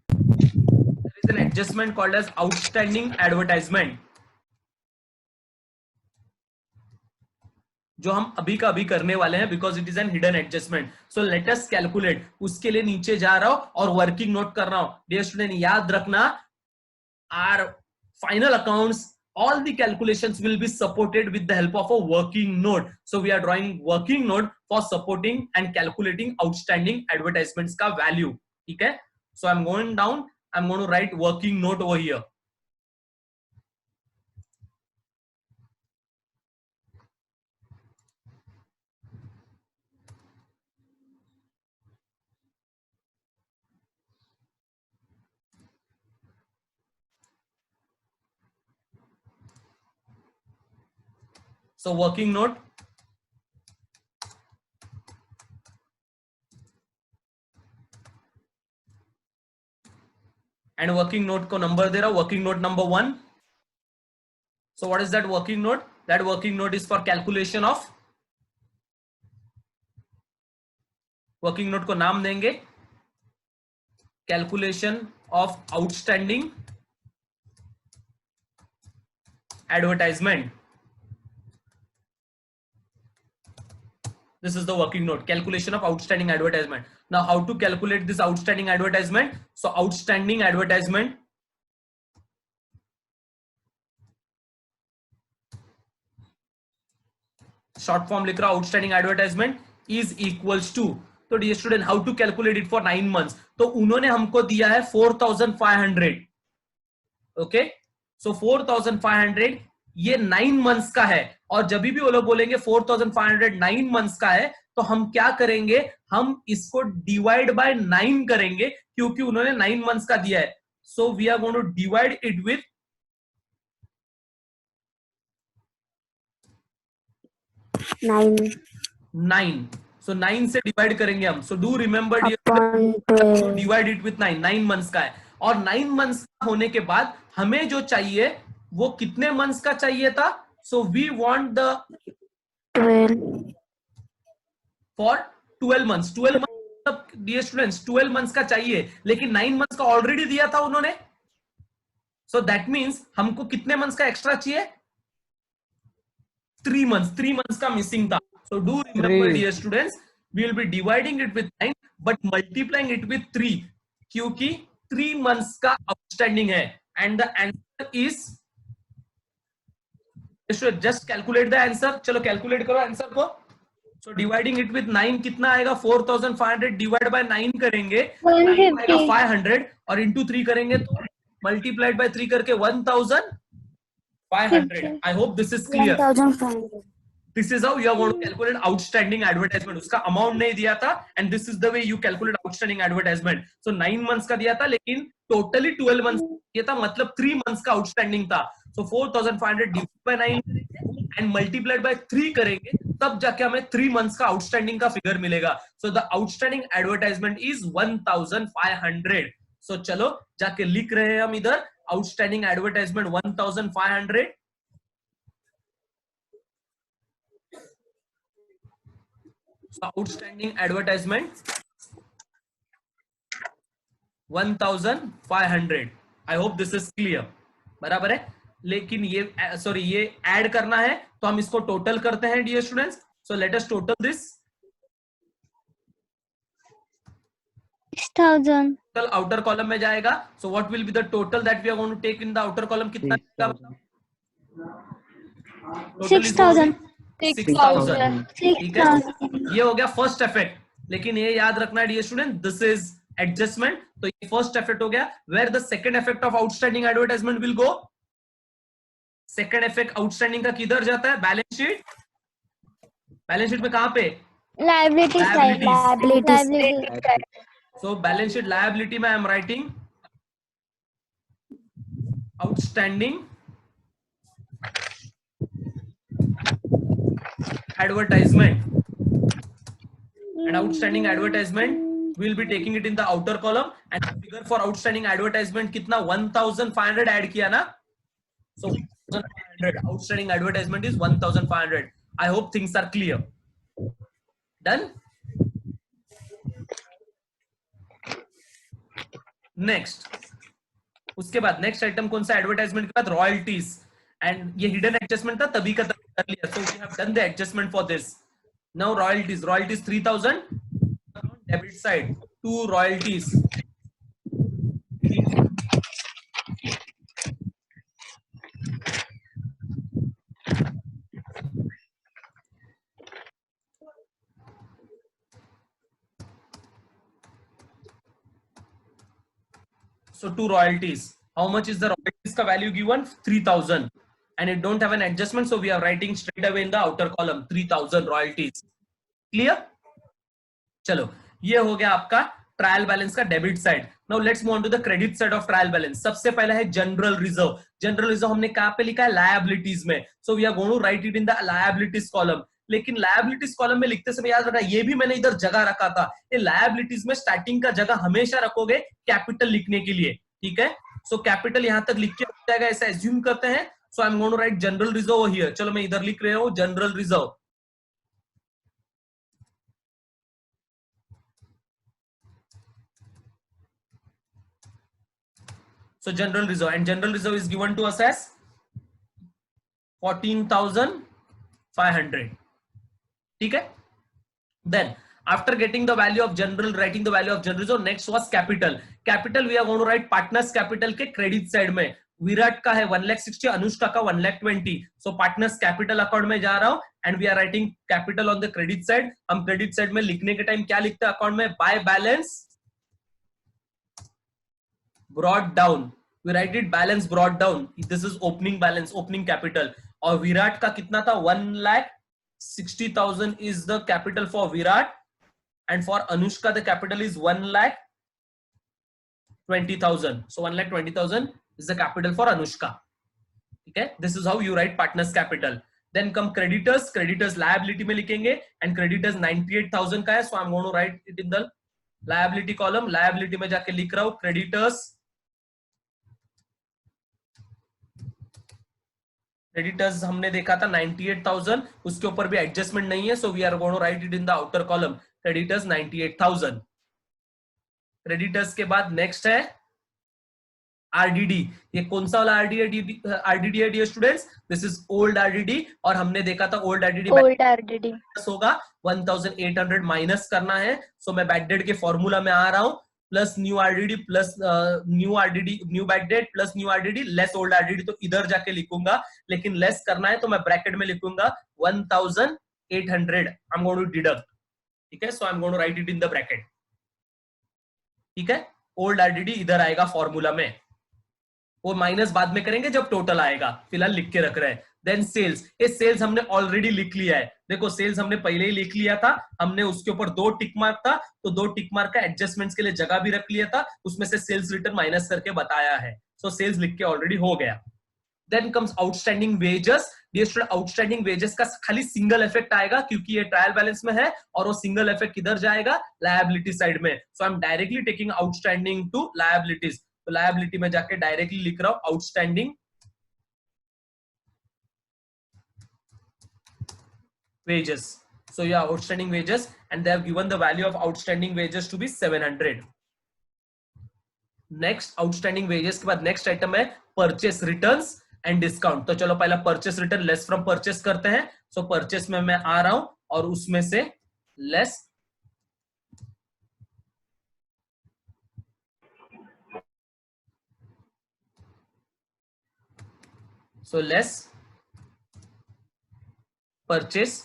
There is an adjustment called as outstanding advertisement, जो हम अभी का अभी करने वाले हैं, because it is an hidden adjustment. So let us calculate. उसके लिए नीचे जा रहा हूं और वर्किंग नोट कर रहा हूं। डियर स्टूडेंट, याद रखना, our final accounts, all the calculations will be supported with the help of a working note. So we are drawing working note for supporting and calculating outstanding advertisements का value. ठीक है? So I'm going down, I'm going to write working note over here. So working note, and working note को number दे रहा हूं, working note number 1. So what is that working note? That working note is for calculation of, working note को नाम देंगे calculation of outstanding advertisement. This is the working note, calculation of outstanding advertisement. Now how to calculate this outstanding advertisement? So outstanding advertisement, short form लिख रहा हूं, outstanding advertisement is equals to, तो dear student, how to calculate it for 9 months? तो उन्होंने हमको दिया है 4500. Okay, सो 4500 ये 9 months का है, और जब भी वो लोग बोलेंगे 4500 9 months का है, तो हम क्या करेंगे, हम इसको डिवाइड बाय 9 करेंगे, क्योंकि उन्होंने 9 months का दिया है। So we are going to divide it with 9। So 9 से डिवाइड करेंगे हम। So do remember divide it with 9। 9 months का है, और 9 months का होने के बाद हमें जो चाहिए वो कितने मंथ्स का चाहिए था। So we want the for 12 months। 12 months dear students 12 months का चाहिए, लेकिन 9 months का ऑलरेडी दिया था उन्होंने। सो दैट मीन्स हमको कितने मंथ्स का एक्स्ट्रा चाहिए, 3 months। 3 months का मिसिंग था। So do remember dear students, we will be dividing it with 9 but multiplying it with 3, क्योंकि 3 months का आउटस्टैंडिंग है। And the answer is, just calculate the answer. चलो कैलकुलेट करो answer को। So dividing it with 9 कितना आएगा, 4500 divide by 9 करेंगे 500, और इंटू 3 करेंगे तो मल्टीप्लाइड बाय 3 करके 1500। आई hope this is clear. This is how you are going to calculate outstanding advertisement. उसका अमाउंट नहीं दिया था, and this is the way you calculate outstanding advertisement. So 9 months का दिया था, लेकिन totally 12 months दिया था, मतलब 3 months का outstanding था। So 4500 divided by 9 and multiplied by 3 करेंगे, तब जाके हमें 3 months का outstanding का फिगर मिलेगा। So the outstanding advertisement is 1500. So चलो जाके लिख रहे हैं हम इधर, outstanding advertisement 1500। So outstanding advertisement 1500। I hope this is clear। बराबर है, लेकिन ये सॉरी ये ऐड करना है, तो हम इसको टोटल करते हैं dear students. So let us total this. 6000 total outer column में जाएगा। So what will be the total that we are going to take in the outer column, कितना आएगा? 6000 6000। ठीक है, ये हो गया फर्स्ट इफेक्ट। लेकिन ये याद रखना dear student, this is adjustment, तो ये फर्स्ट इफेक्ट हो गया। Where the second effect of outstanding advertisement will go, second effect outstanding का किधर जाता है, बैलेंस शीट। बैलेंस शीट में कहां पे, liability so balance sheet liability में I am writing outstanding advertisement, and outstanding advertisement we'll be taking it in the outer column, and the figure for outstanding advertisement kitna 1500 add kiya na, so 1500 outstanding advertisement is 1500. I hope things are clear. Done. Next, उसके बाद next item कौन सा, advertisement के बाद royalties, and ये hidden adjustment था तभी का तभी कर लिया, so we have done the adjustment for this. Now royalties 3000 debit side, to royalties, so two royalties. How much is the royalties ka value given? 3000, and it don't have an adjustment, so we are writing straight away in the outer column 3000 royalties. Clear? चलो, ये हो गया आपका trial balance का debit side. Now let's move on to the credit side of trial balance. सबसे पहला है general reserve. General reserve हमने कहां पे लिखा है? लायबिलिटीज में. So we are going to write it in the liabilities column. लेकिन लायबिलिटीज कॉलम में लिखते समय याद रखना, ये भी मैंने इधर जगह रखा था. ये लायबिलिटीज में स्टार्टिंग का जगह हमेशा रखोगे कैपिटल लिखने के लिए, ठीक है? सो कैपिटल यहां तक लिख के हो जाएगा, ऐसा एज्यूम करते हैं. So I am going to write general reserve here. चलो मैं इधर लिख रहा हूं general reserve. So general reserve, and general reserve is given to us as 14,500. ठीक है? Then after getting the value of general, writing the value of general reserve, next was capital. Capital we are going to write partners capital के credit side में. विराट का है 1,60,000, अनुष्का का 1,20,000. So partners capital account में जा रहा हूं, and we are writing capital on the credit side. हम credit side में लिखने के टाइम क्या लिखते हैं अकाउंट में? By balance brought down. We write it balance brought down. This is opening balance, opening capital. और विराट का कितना था? 1,60,000 is the capital for Virat, and for Anushka the capital is 1,20,000. So 1,20,000 is the capital for Anushka. Okay, this is how you write partners capital. Then come creditors. Creditors liability में लिखेंगे, and creditors 98,000 का है. So I'm going to write it in the liability column. Liability में जाके लिख रहा हूँ creditors. Creditors हमने देखा था 98,000, उसके ऊपर भी एडजस्टमेंट नहीं है, so we are going to write it in the outer column. Creditors 98,000. Creditors के बाद नेक्स्ट है आरडीडी. ये कौन सा वाला आरडीडी है dear students? This is old RDD, और हमने देखा था ओल्ड आरडीडी होगा 1,800 माइनस करना है. सो मैं बैड डेट के फॉर्मूला में आ रहा हूं, plus new RDD plus new bad date plus new RDD less old RDD. तो इधर जाके लिखूंगा, लेकिन लेस करना है तो मैं ब्रैकेट में लिखूंगा 1,800. I am going to deduct. ठीक है? So I am going to write it in the bracket. ठीक है? ओल्ड आरडीडी इधर आएगा फॉर्मूला में, वो माइनस बाद में करेंगे जब टोटल आएगा, फिलहाल लिख के रख रहे हैं. Then sales. ये सेल्स हमने ऑलरेडी लिख लिया है. देखो सेल्स हमने पहले ही लिख लिया था, हमने उसके ऊपर 2 टिक मार्क था, तो 2 टिक मार्क का एडजस्टमेंट्स के लिए जगह भी रख लिया था, उसमें से सेल्स रिटर्न माइनस करके बताया है. सो सेल्स लिख के ऑलरेडी हो गया. Then comes outstanding wages. Dear student, outstanding wages का खाली सिंगल इफेक्ट आएगा क्योंकि ये ट्रायल बैलेंस में है, और वो सिंगल इफेक्ट किधर जाएगा? लायबिलिटी साइड में. So I am directly taking outstanding to liabilities. तो लायबिलिटी में जाके डायरेक्टली लिख रहा हूं outstanding wages. So yeah, outstanding wages, and they have given the value of outstanding wages to be 700. Next outstanding wages के बाद next item है purchase returns and discount. तो चलो पहला purchase return less from purchase करते हैं. So purchase में मैं आ रहा हूं और उसमें से less purchase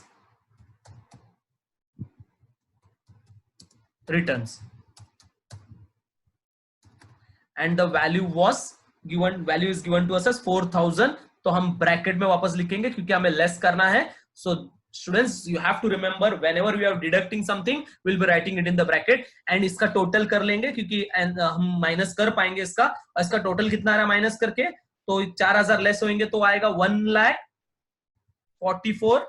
returns, and the value is given to us as 4,000. तो हम ब्रैकेट में वापस लिखेंगे क्योंकि हमें लेस करना है. So students, you have to remember whenever we are deducting something will be writing it in the bracket. And इसका टोटल कर लेंगे क्योंकि हम माइनस कर पाएंगे इसका. और इसका टोटल कितना आ रहा है माइनस करके? तो 4000 लेस होंगे तो आएगा 1,44,000.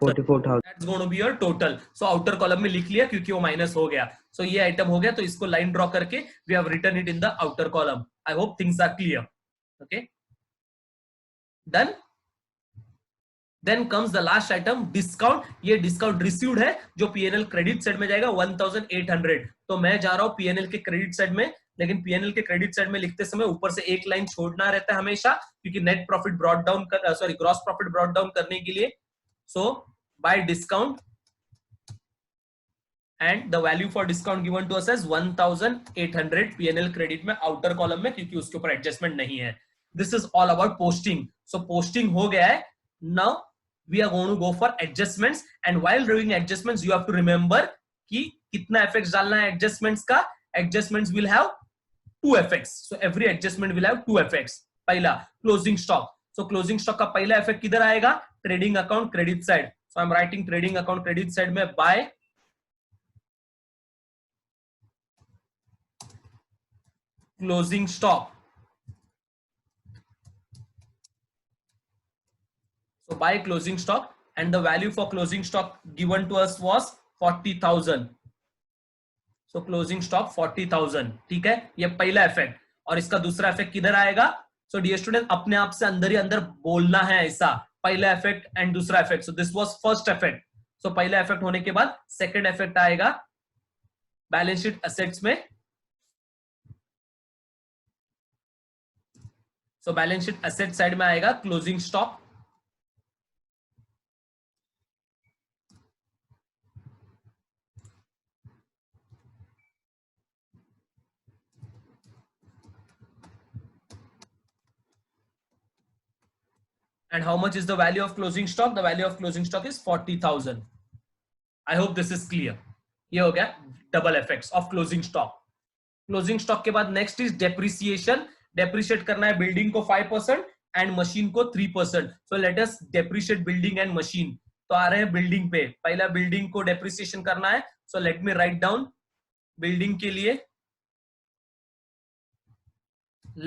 44,000. That's going to be your total. So outer column में लिख लिया क्योंकि वो माइनस हो गया. So ये आइटम हो गया, तो इसको लाइन ड्रॉ करके we have written it in the outer column. I hope things are clear. Okay. Done. Then comes the last item, discount. ये डिस्काउंट रिसीव्ड है जो पीएनएल क्रेडिट साइड में जाएगा 1800. तो मैं जा रहा हूँ पीएनएल के क्रेडिट साइड में, लेकिन पीएनएल के क्रेडिट साइड में लिखते समय ऊपर से एक लाइन छोड़ना रहता है हमेशा, क्योंकि नेट प्रॉफिट ब्रॉट डाउन कर sorry gross profit brought down करने के लिए. So by discount and the value for discount given to us as 1800 PNL credit में आउटर कॉलम में, क्योंकि उसके ऊपर एडजस्टमेंट नहीं है. This is all about posting. So posting हो गया है. Now we are going to go for adjustments, and while doing adjustments you have to remember कि कितना effects डालना है adjustments का. Adjustments will have two effects, so every adjustment will have two effects. पहला closing stock. So closing stock का पहला effect किधर आएगा? Trading account credit side. So I'm writing trading account credit side में by closing stock. So by closing stock, and the value for closing stock given to us was 40,000. So closing stock 40,000. ठीक है, ये पहला effect. और इसका दूसरा effect किधर आएगा? So dear student, अपने आप से अंदर ही अंदर बोलना है ऐसा. पहला इफेक्ट एंड दूसरा effect. So this was first effect. So पहला इफेक्ट होने के बाद सेकंड इफेक्ट आएगा बैलेंस शीट एसेट्स में. So balance sheet asset side में आएगा closing stock. And how much is the value of closing stock? The value of closing stock is 40,000. I hope this is clear. ये हो गया double effects of closing stock. Closing stock के बाद next is depreciation. Depreciate करना है building को 5% and machine को 3%. So let us depreciate building and machine. तो आ रहे हैं building पे. पहला building को depreciation करना है. So let me write down building के लिए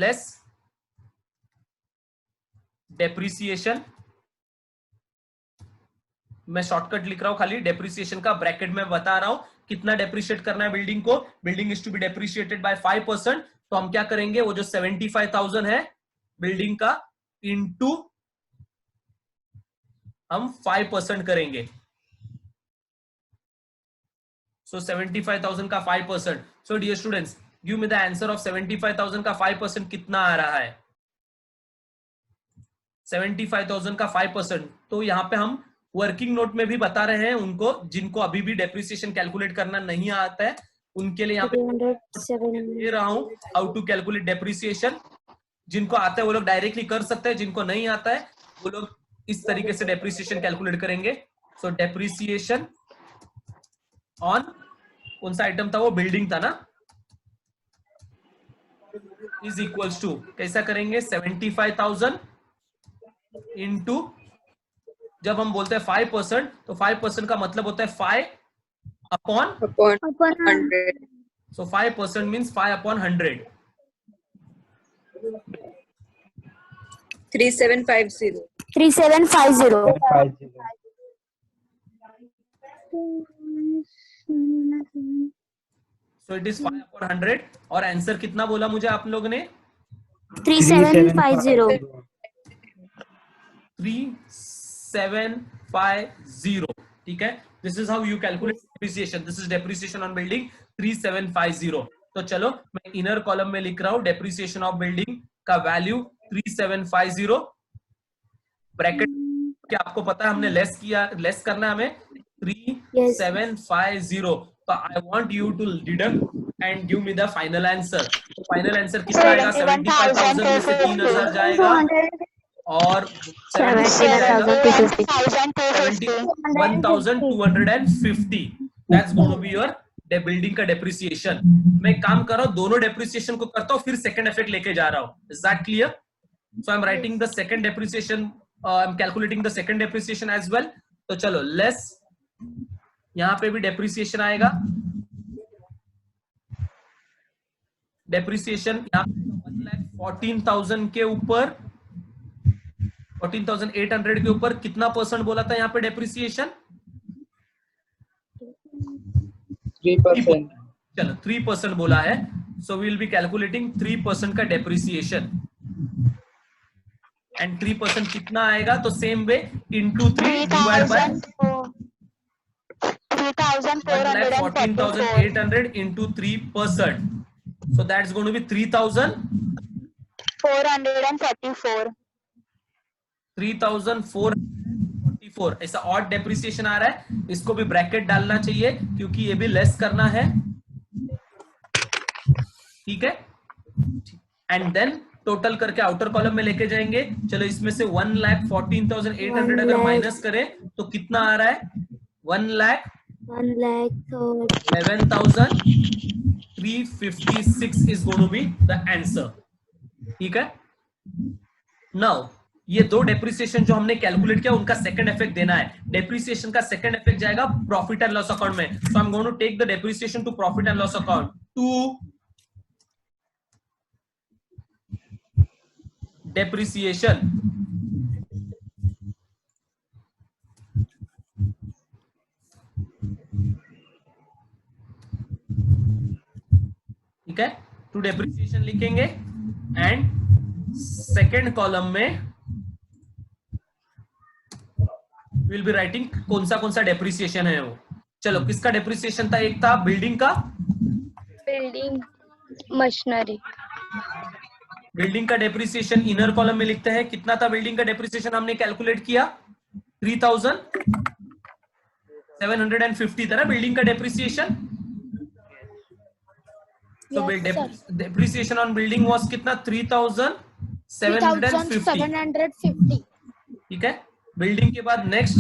less डेप्रिसिएशन. मैं शॉर्टकट लिख रहा हूं खाली डेप्रिसिएशन का, ब्रैकेट में बता रहा हूं कितना डेप्रिशिएट करना है बिल्डिंग को. Building is to be depreciated by 5%. तो हम क्या करेंगे, वो जो 75,000 है बिल्डिंग का इनटू हम 5% करेंगे. सो 75,000 का 5%. So dear students, give me the answer of 75,000 का 5% कितना आ रहा है? 75,000 का 5%. तो यहाँ पे हम वर्किंग नोट में भी बता रहे हैं उनको जिनको अभी भी डेप्रिसिएशन कैलकुलेट करना नहीं आता है, उनके लिए यहाँ पे दे रहा हूं हाउ टू कैलकुलेट डेप्रिसिएशन. जिनको आता है वो लोग डायरेक्टली कर सकते हैं, जिनको नहीं आता है वो लोग इस तरीके से डेप्रिसिएशन कैलकुलेट करेंगे. सो डेप्रिसिएशन ऑन कौन सा आइटम था, वो बिल्डिंग था ना, इज इक्वल्स टू कैसा करेंगे 75,000 इनटू, जब हम बोलते हैं 5%, तो 5% का मतलब होता है 5 upon 100. So 5% means 5 upon 100. 3750. 3750. So it is 5 upon 100. और आंसर कितना बोला मुझे आप लोगों ने? 3750. 3750. ठीक है, this is how you calculate depreciation. This is depreciation on building 3750. तो चलो मैं इनर कॉलम में लिख रहा हूं डेप्रिसिएशन ऑफ बिल्डिंग का वैल्यू 3750. ब्रैकेट क्या आपको पता है हमने लेस किया, लेस करना है हमें 3750. तो I want you to deduct and give me the final answer. तो फाइनल आंसर कितना आएगा? 75,000 में से 3,000 जाएगा और 1,250. That's going to be your building का डेप्रिसिएशन. मैं काम कर रहा हूं, दोनों डेप्रिसिएशन को करता हूं, फिर सेकंड इफेक्ट लेके जा रहा हूं. Is that clear? So I am writing the second depreciation, I am calculating the second depreciation as well. तो चलो लेस, यहां पे भी डेप्रिसिएशन आएगा. डेप्रिसिएशन यहाँ पे 1,14,000 के ऊपर 14,800 के ऊपर कितना परसेंट बोला था यहाँ पे डेप्रिसिएशन? 3%. चलो 3% बोला है, so we will be calculating 3% का डेप्रिसिएशन, एंड 3% कितना आएगा? तो same way into 3 divide by 14,800 into 3%. So that's going to be 444. 3,444. ऐसा ऑड डेप्रिसिएशन आ रहा है, इसको भी ब्रैकेट डालना चाहिए क्योंकि ये भी लेस करना है, ठीक है। एंड देन टोटल करके आउटर कॉलम में लेके जाएंगे। चलो इसमें से 1,14,800 अगर माइनस करें तो कितना आ रहा है? 1,11,356 is going to be the answer, ठीक है। नाउ ये दो डेप्रिसिएशन जो हमने कैलकुलेट किया उनका सेकंड इफेक्ट देना है। डेप्रिसिएशन का सेकंड इफेक्ट जाएगा प्रॉफिट एंड लॉस अकाउंट में, so I am going to take the depreciation to profit and loss account to depreciation. ठीक है, टू डेप्रिसिएशन लिखेंगे एंड सेकेंड कॉलम में विल बी राइटिंग कौन सा डेप्रिसिएशन है वो। चलो किसका डेप्रिसिएशन था? एक था बिल्डिंग का, बिल्डिंग मशीनरी। बिल्डिंग का डेप्रिसिएशन इनर कॉलम में लिखते हैं। कितना था बिल्डिंग का डेप्रिसिएशन? हमने कैलकुलेट किया 3,750 था ना बिल्डिंग का डेप्रिसिएशन। तो डेप्रिसिएशन ऑन बिल्डिंग वाज कितना? 3,750, ठीक है। बिल्डिंग के बाद नेक्स्ट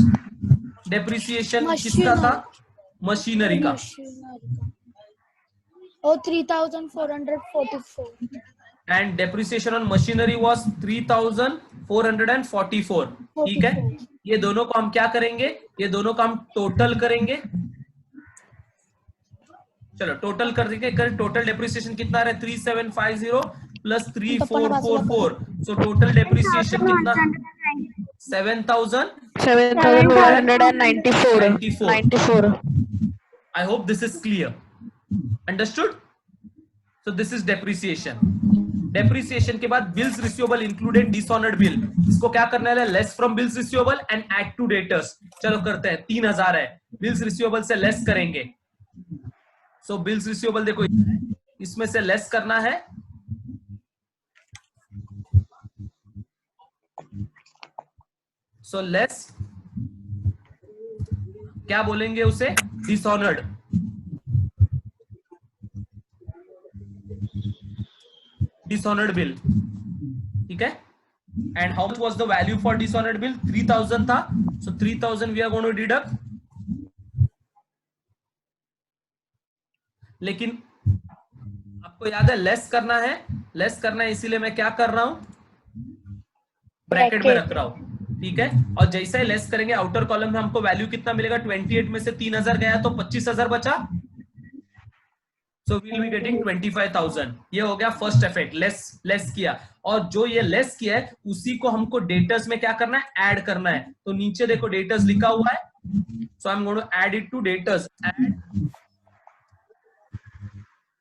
डेप्रिसिएशन किसका था? मशीनरी का। Oh, 3,444. And depreciation on machinery was 3,444, ठीक है। ये दोनों को हम क्या करेंगे? ये दोनों को हम टोटल करेंगे। चलो टोटल कर देंगे। टोटल डेप्रिसिएशन कितना आ रहा है? 3,750 प्लस 3,444, सो टोटल डेप्रिसिएशन कितना? 7,494. I hope this is clear. Understood? So this is depreciation. Depreciation के बाद bills receivable included dishonored bill. इसको क्या करना है? Less from bills receivable and add to debtors. चलो करते हैं। 3,000 है, bills receivable से less करेंगे। So bills receivable देखो इसमें से less करना है, so less क्या बोलेंगे उसे? dishonored। dishonored bill, ठीक है। and how much was the value for dishonored bill? 3,000 था, so 3,000 we are going to deduct। लेकिन आपको याद है लेस करना है, लेस करना है, इसीलिए मैं क्या कर रहा हूं? ब्रैकेट में रख रहा हूं, ठीक है। और जैसे ही लेस करेंगे आउटर कॉलम में हमको वैल्यू कितना मिलेगा? 28 में से 3,000 गया तो 25,000 बचा, so we will be getting 25,000। ये हो गया फर्स्ट इफेक्ट, लेस किया। और जो ये लेस किया है उसी को हमको डेटर्स में क्या करना है? ऐड करना है। तो नीचे देखो डेटर्स लिखा हुआ है, so I am going to add it to debtors. Add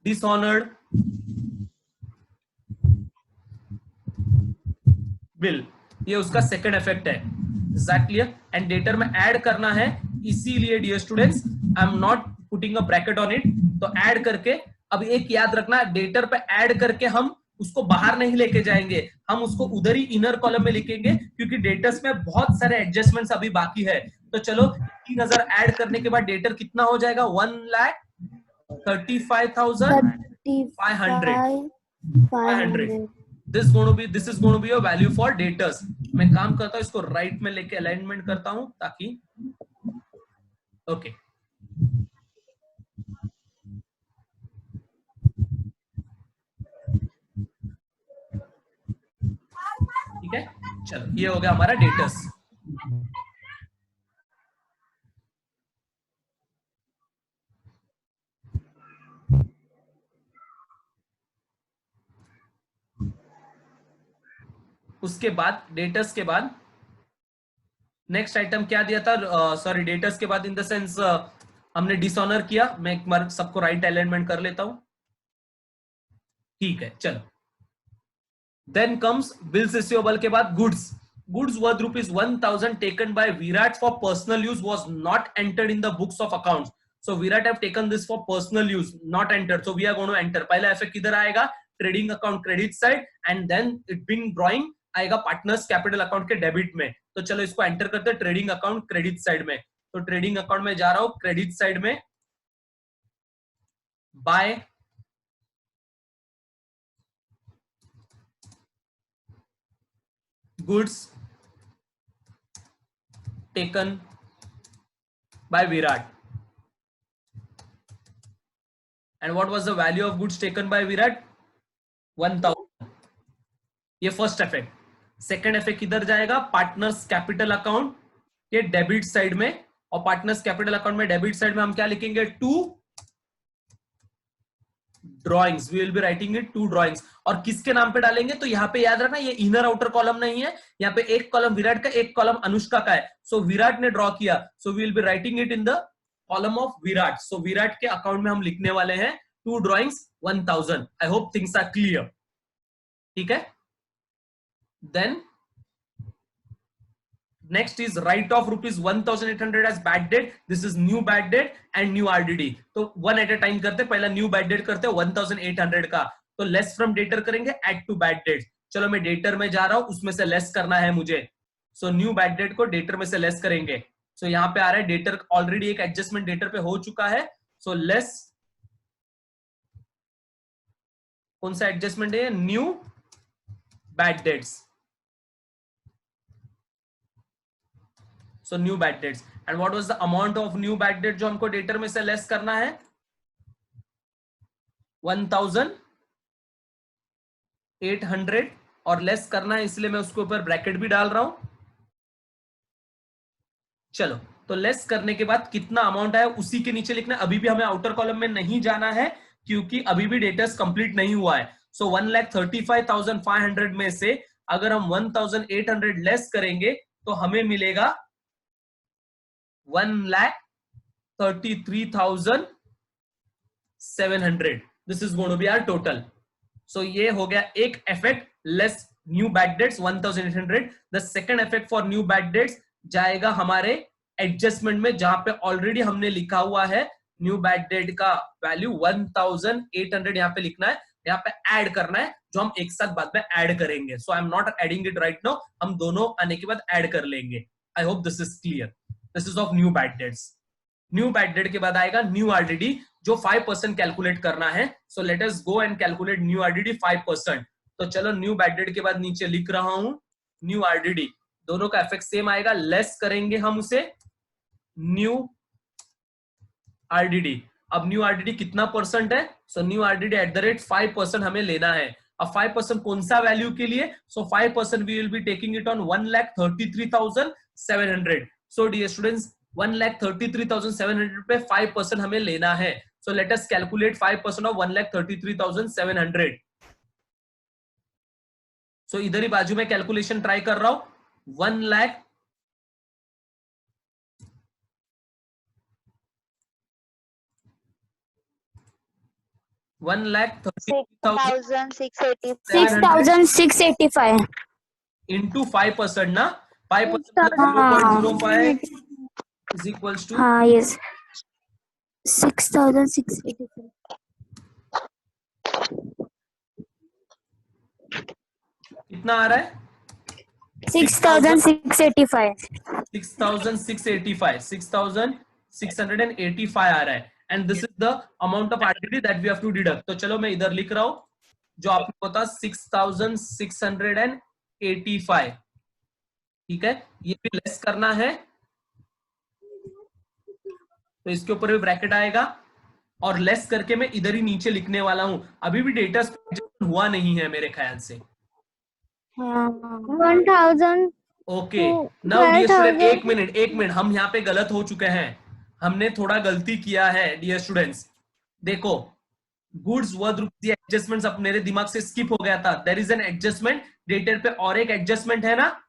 dishonored bill, ये उसका सेकंड इफेक्ट है। एग्जैक्टली, एंड डेटर में ऐड करना है, इसीलिए dear students I am not putting a bracket on it. तो ऐड करके, अब एक याद रखना, डेटर पे ऐड करके हम उसको बाहर नहीं लेके जाएंगे, हम उसको उधर ही इनर कॉलम में लिखेंगे क्योंकि डेटर्स में बहुत सारे एडजस्टमेंट्स अभी बाकी है। तो चलो 3,000 ऐड करने के बाद डेटर कितना हो जाएगा? 1,35,500। This is going to be a value for daters। मैं काम करता हूँ, इसको राइट में लेके अलाइनमेंट करता हूं ताकि ओके ठीक है। चलो ये हो गया हमारा डेटर्स। उसके बाद डेटर्स के बाद नेक्स्ट आइटम क्या दिया था, सॉरी डेटर्स के बाद इन द सेंस हमने डिसऑनर किया। मैं एक बार सबको राइट अलाइनमेंट कर लेता हूं, ठीक है चलो। देन कम्स बिल्स रिसीवेबल के बाद goods. Goods worth ₹1000 taken by Virat for personal use was not entered in the books of accounts. So Virat have taken this for personal use, not entered. So we are going to enter. पहला effect किधर आएगा, trading account credit side, and then it being drawing आएगा partners capital account के debit में। तो चलो इसको enter करते हैं ट्रेडिंग अकाउंट क्रेडिट साइड में। तो ट्रेडिंग अकाउंट में जा रहा हूं, क्रेडिट साइड में bye goods taken by Virat. And what was the value of goods taken by Virat? 1000. ये फर्स्ट इफेक्ट। सेकंड इफेक्ट किधर जाएगा, पार्टनर्स कैपिटल अकाउंट के डेबिट साइड में, और पार्टनर्स कैपिटल अकाउंट में डेबिट साइड में हम क्या लिखेंगे, 2 drawings. We will be writing it 2 drawings. और किसके नाम पे डालेंगे, तो यहाँ पे याद रखना ये इनर आउटर कॉलम नहीं है, यहाँ पे एक कॉलम विराट का, एक कॉलम अनुष्का का है। सो विराट ने ड्रॉ किया, so we will be writing it in the column of Virat. So Virat के अकाउंट में हम लिखने वाले हैं 2 drawings 1000। I hope things are clear, ठीक है। Then next is write off ₹1800 as bad debt. This is new bad debt and new RDD. तो one at a time करते, पहला new bad debt करते 1800 का, तो लेस फ्रॉम डेटर करेंगे, add to bad debt। चलो मैं डेटर में जा रहा हूं, उसमें से लेस करना है मुझे। सो न्यू बैड डेट को डेटर में से लेस करेंगे। सो यहाँ पे आ रहा है डेटर, ऑलरेडी एक एडजस्टमेंट डेटर पे हो चुका है। सो लेस, कौन सा एडजस्टमेंट है, new bad dates. So new bad debts, and what was the amount of new bad debt जो हमको डेटर में से लेस करना है, 1800, और लेस करना है इसलिए मैं उसके ऊपर ब्रैकेट भी डाल रहा हूं। चलो, तो लेस करने के बाद कितना अमाउंट आया उसी के नीचे लिखना है। अभी भी हमें आउटर कॉलम में नहीं जाना है क्योंकि अभी भी डेटर्स कंप्लीट नहीं हुआ है। सो 1,35,500 में से अगर हम 1,800 लेस करेंगे तो हमें मिलेगा 1,33,700. This is going to be our total. So ये हो गया एक effect, less new bad debts 1,800. The second effect for new bad debts जाएगा हमारे adjustment में, जहां पे already हमने लिखा हुआ है new bad debt का value 1,800 यहाँ पे लिखना है, यहाँ पे add करना है, जो हम एक साथ बाद में add करेंगे। So I'm not adding it right now, हम दोनों आने के बाद add कर लेंगे। I hope this is clear. This is of new bad debts. New bad debt के बाद आएगा new RDD जो 5% कैलकुलेट करना है। So let us go and calculate new RDD 5%। तो चलो new bad debt के बाद नीचे लिख रहा हूं new RDD, दोनों का इफेक्ट सेम आएगा, लेस करेंगे हम उसे new RDD। अब new RDD कितना परसेंट है, so new RDD at the rate 5% हमें लेना है। अब 5% कौन सा वैल्यू के लिए, so 5% we will be taking it on 1,33,700। So dear students, 1,33,700 पे 5% हमें लेना है। So let us calculate 5% of 1,33,700। So इधर ही बाजू में कैलकुलेशन ट्राई कर रहा हूं, $6,685 into 5% ना, 5% 0.05 is equals to, हाँ yes 6,685 कितना आ रहा है, 6,685 6,685 आ रहा है। And this is the amount of RDD that we have to deduct. तो चलो मैं इधर लिख रहा हूं जो आपको पता 6,685, ठीक है। ये भी लेस करना है तो इसके ऊपर भी ब्रैकेट आएगा, और लेस करके मैं इधर ही नीचे लिखने वाला हूं। अभी भी डेटा हुआ नहीं है मेरे ख्याल से। 1,000 ओके, नाउ डियर स्टूडेंट एक मिनट, हम यहाँ पे गलत हो चुके हैं, हमने थोड़ा गलती किया है डियर स्टूडेंट्स। देखो गुड्स वर्थ रुपीज, एडजस्टमेंट्स अब मेरे दिमाग से स्किप हो गया था. There is an adjustment, debtor पे और एक एडजस्टमेंट है ना.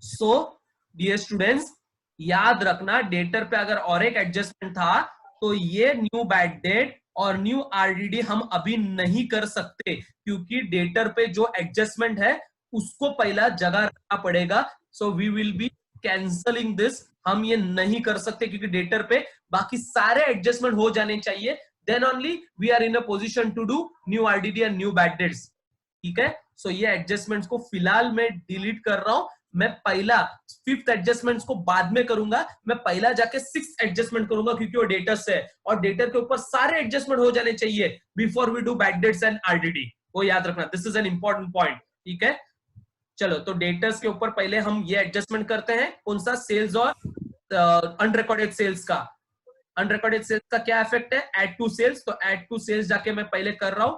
सो डियर स्टूडेंट्स, याद रखना डेटर पे अगर और एक एडजस्टमेंट था तो ये न्यू बैड डेट और न्यू आरडीडी हम अभी नहीं कर सकते, क्योंकि डेटर पे जो एडजस्टमेंट है उसको पहला जगह रखना पड़ेगा. So we will be cancelling this. हम ये नहीं कर सकते क्योंकि डेटर पे बाकी सारे एडजस्टमेंट हो जाने चाहिए. Then only we are in a position to do new RDD and new bad debts. ठीक है. सो ये एडजस्टमेंट्स को फिलहाल मैं डिलीट कर रहा हूं. मैं पहला 5th एडजस्टमेंट्स को बाद में करूंगा. मैं पहला जाके 6th एडजस्टमेंट करूंगा क्योंकि वो डेटर से है और डेटर के ऊपर सारे एडजस्टमेंट हो जाने चाहिए before we do bad debts and RDD. वो याद रखना, this is an important point. ठीक है. चलो तो डेटर्स के ऊपर पहले हम ये एडजस्टमेंट करते हैं. कौन सा? सेल्स और अनरिकॉर्डेड सेल्स का. अनरिकॉर्डेड सेल्स का क्या इफेक्ट है? Add to sales. तो ऐड टू सेल्स जाके मैं पहले कर रहा हूं.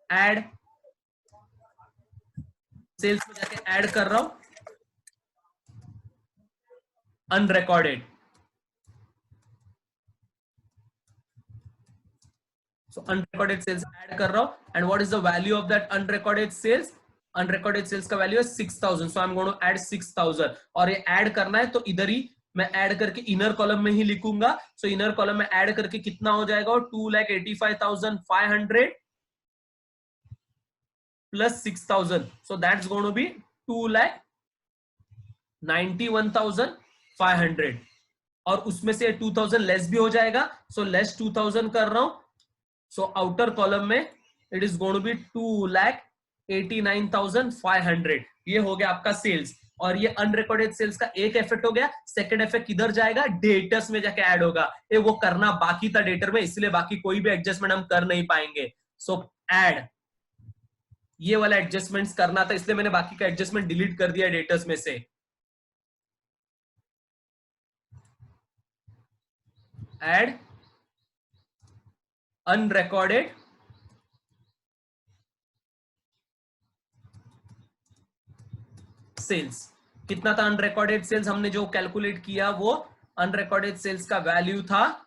ऐड सेल्स में जाके ऐड कर रहा हूं unrecorded. So unrecorded sales add कर रहा हूं. And what is the value of that unrecorded sales? Unrecorded sales का वैल्यू है 6000. So I am going to add 6000. और ये ऐड करना है तो इधर ही मैं ऐड करके इनर कॉलम में ही लिखूंगा. सो इनर कॉलम में ऐड करके कितना हो जाएगा? 2,85,500 plus 6000. So that's going to be 2,91,500. और उसमें से 2000 लेस भी हो जाएगा. सो लेस 2000 कर रहा हूं. सो आउटर कॉलम में it is going to be 2,89,500. ये हो गया आपका सेल्स. और ये अनरिकॉर्डेड सेल्स का एक इफेक्ट हो गया. सेकंड इफेक्ट किधर जाएगा? डेटर्स में जाके ऐड होगा. ये वो करना बाकी था डेटर में, इसलिए बाकी कोई भी एडजस्टमेंट हम कर नहीं पाएंगे. सो ऐड ये वाला एडजस्टमेंट्स करना था, इसलिए मैंने बाकी का एडजस्टमेंट डिलीट कर दिया डेटर्स में से. Add unrecorded sales. कितना था अनरिकॉर्डेड सेल्स? हमने जो कैलकुलेट किया वो अनरिकॉर्डेड सेल्स का वैल्यू था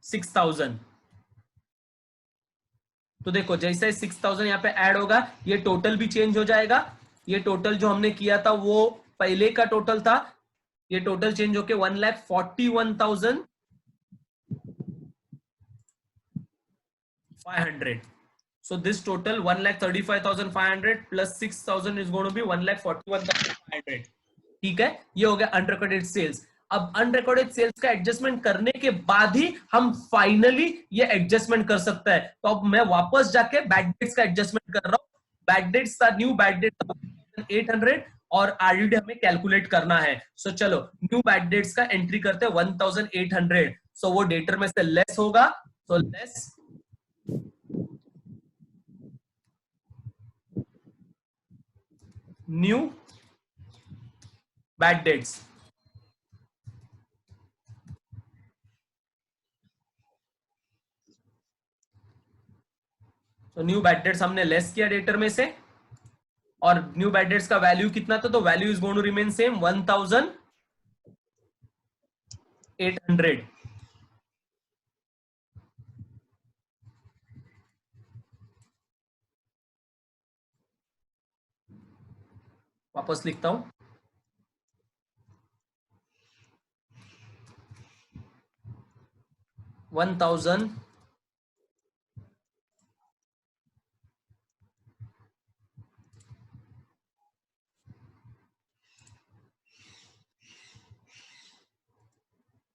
6000. तो देखो जैसे 6000 यहाँ पे ऐड होगा ये टोटल भी चेंज हो जाएगा. ये टोटल जो हमने किया था वो पहले का टोटल था. ये टोटल चेंज होके 1,41,500. So this total 1,35,500 plus 6,000 is going to be 1,41,500. ठीक है. ये हो गया अनरिकॉर्डेड सेल्स. अब अनरिकॉर्डेड सेल्स का एडजस्टमेंट करने के बाद ही हम फाइनली ये एडजस्टमेंट कर सकते हैं. तो अब मैं वापस जाके बैड डेट्स का एडजस्टमेंट कर रहा हूं. बैड डेट्स का न्यू बैड डेट 800 और आरडीडी हमें कैलकुलेट करना है. सो चलो न्यू बैड डेट्स का एंट्री करते हैं 1800. सो वो डेटर में से लेस होगा. So less new bad debts. तो न्यू बैड डेट्स हमने लेस किया डेटर में से और न्यू बैड डेट्स का वैल्यू कितना था? तो value is going to remain same 1,800. वापस लिखता हूं. $1,000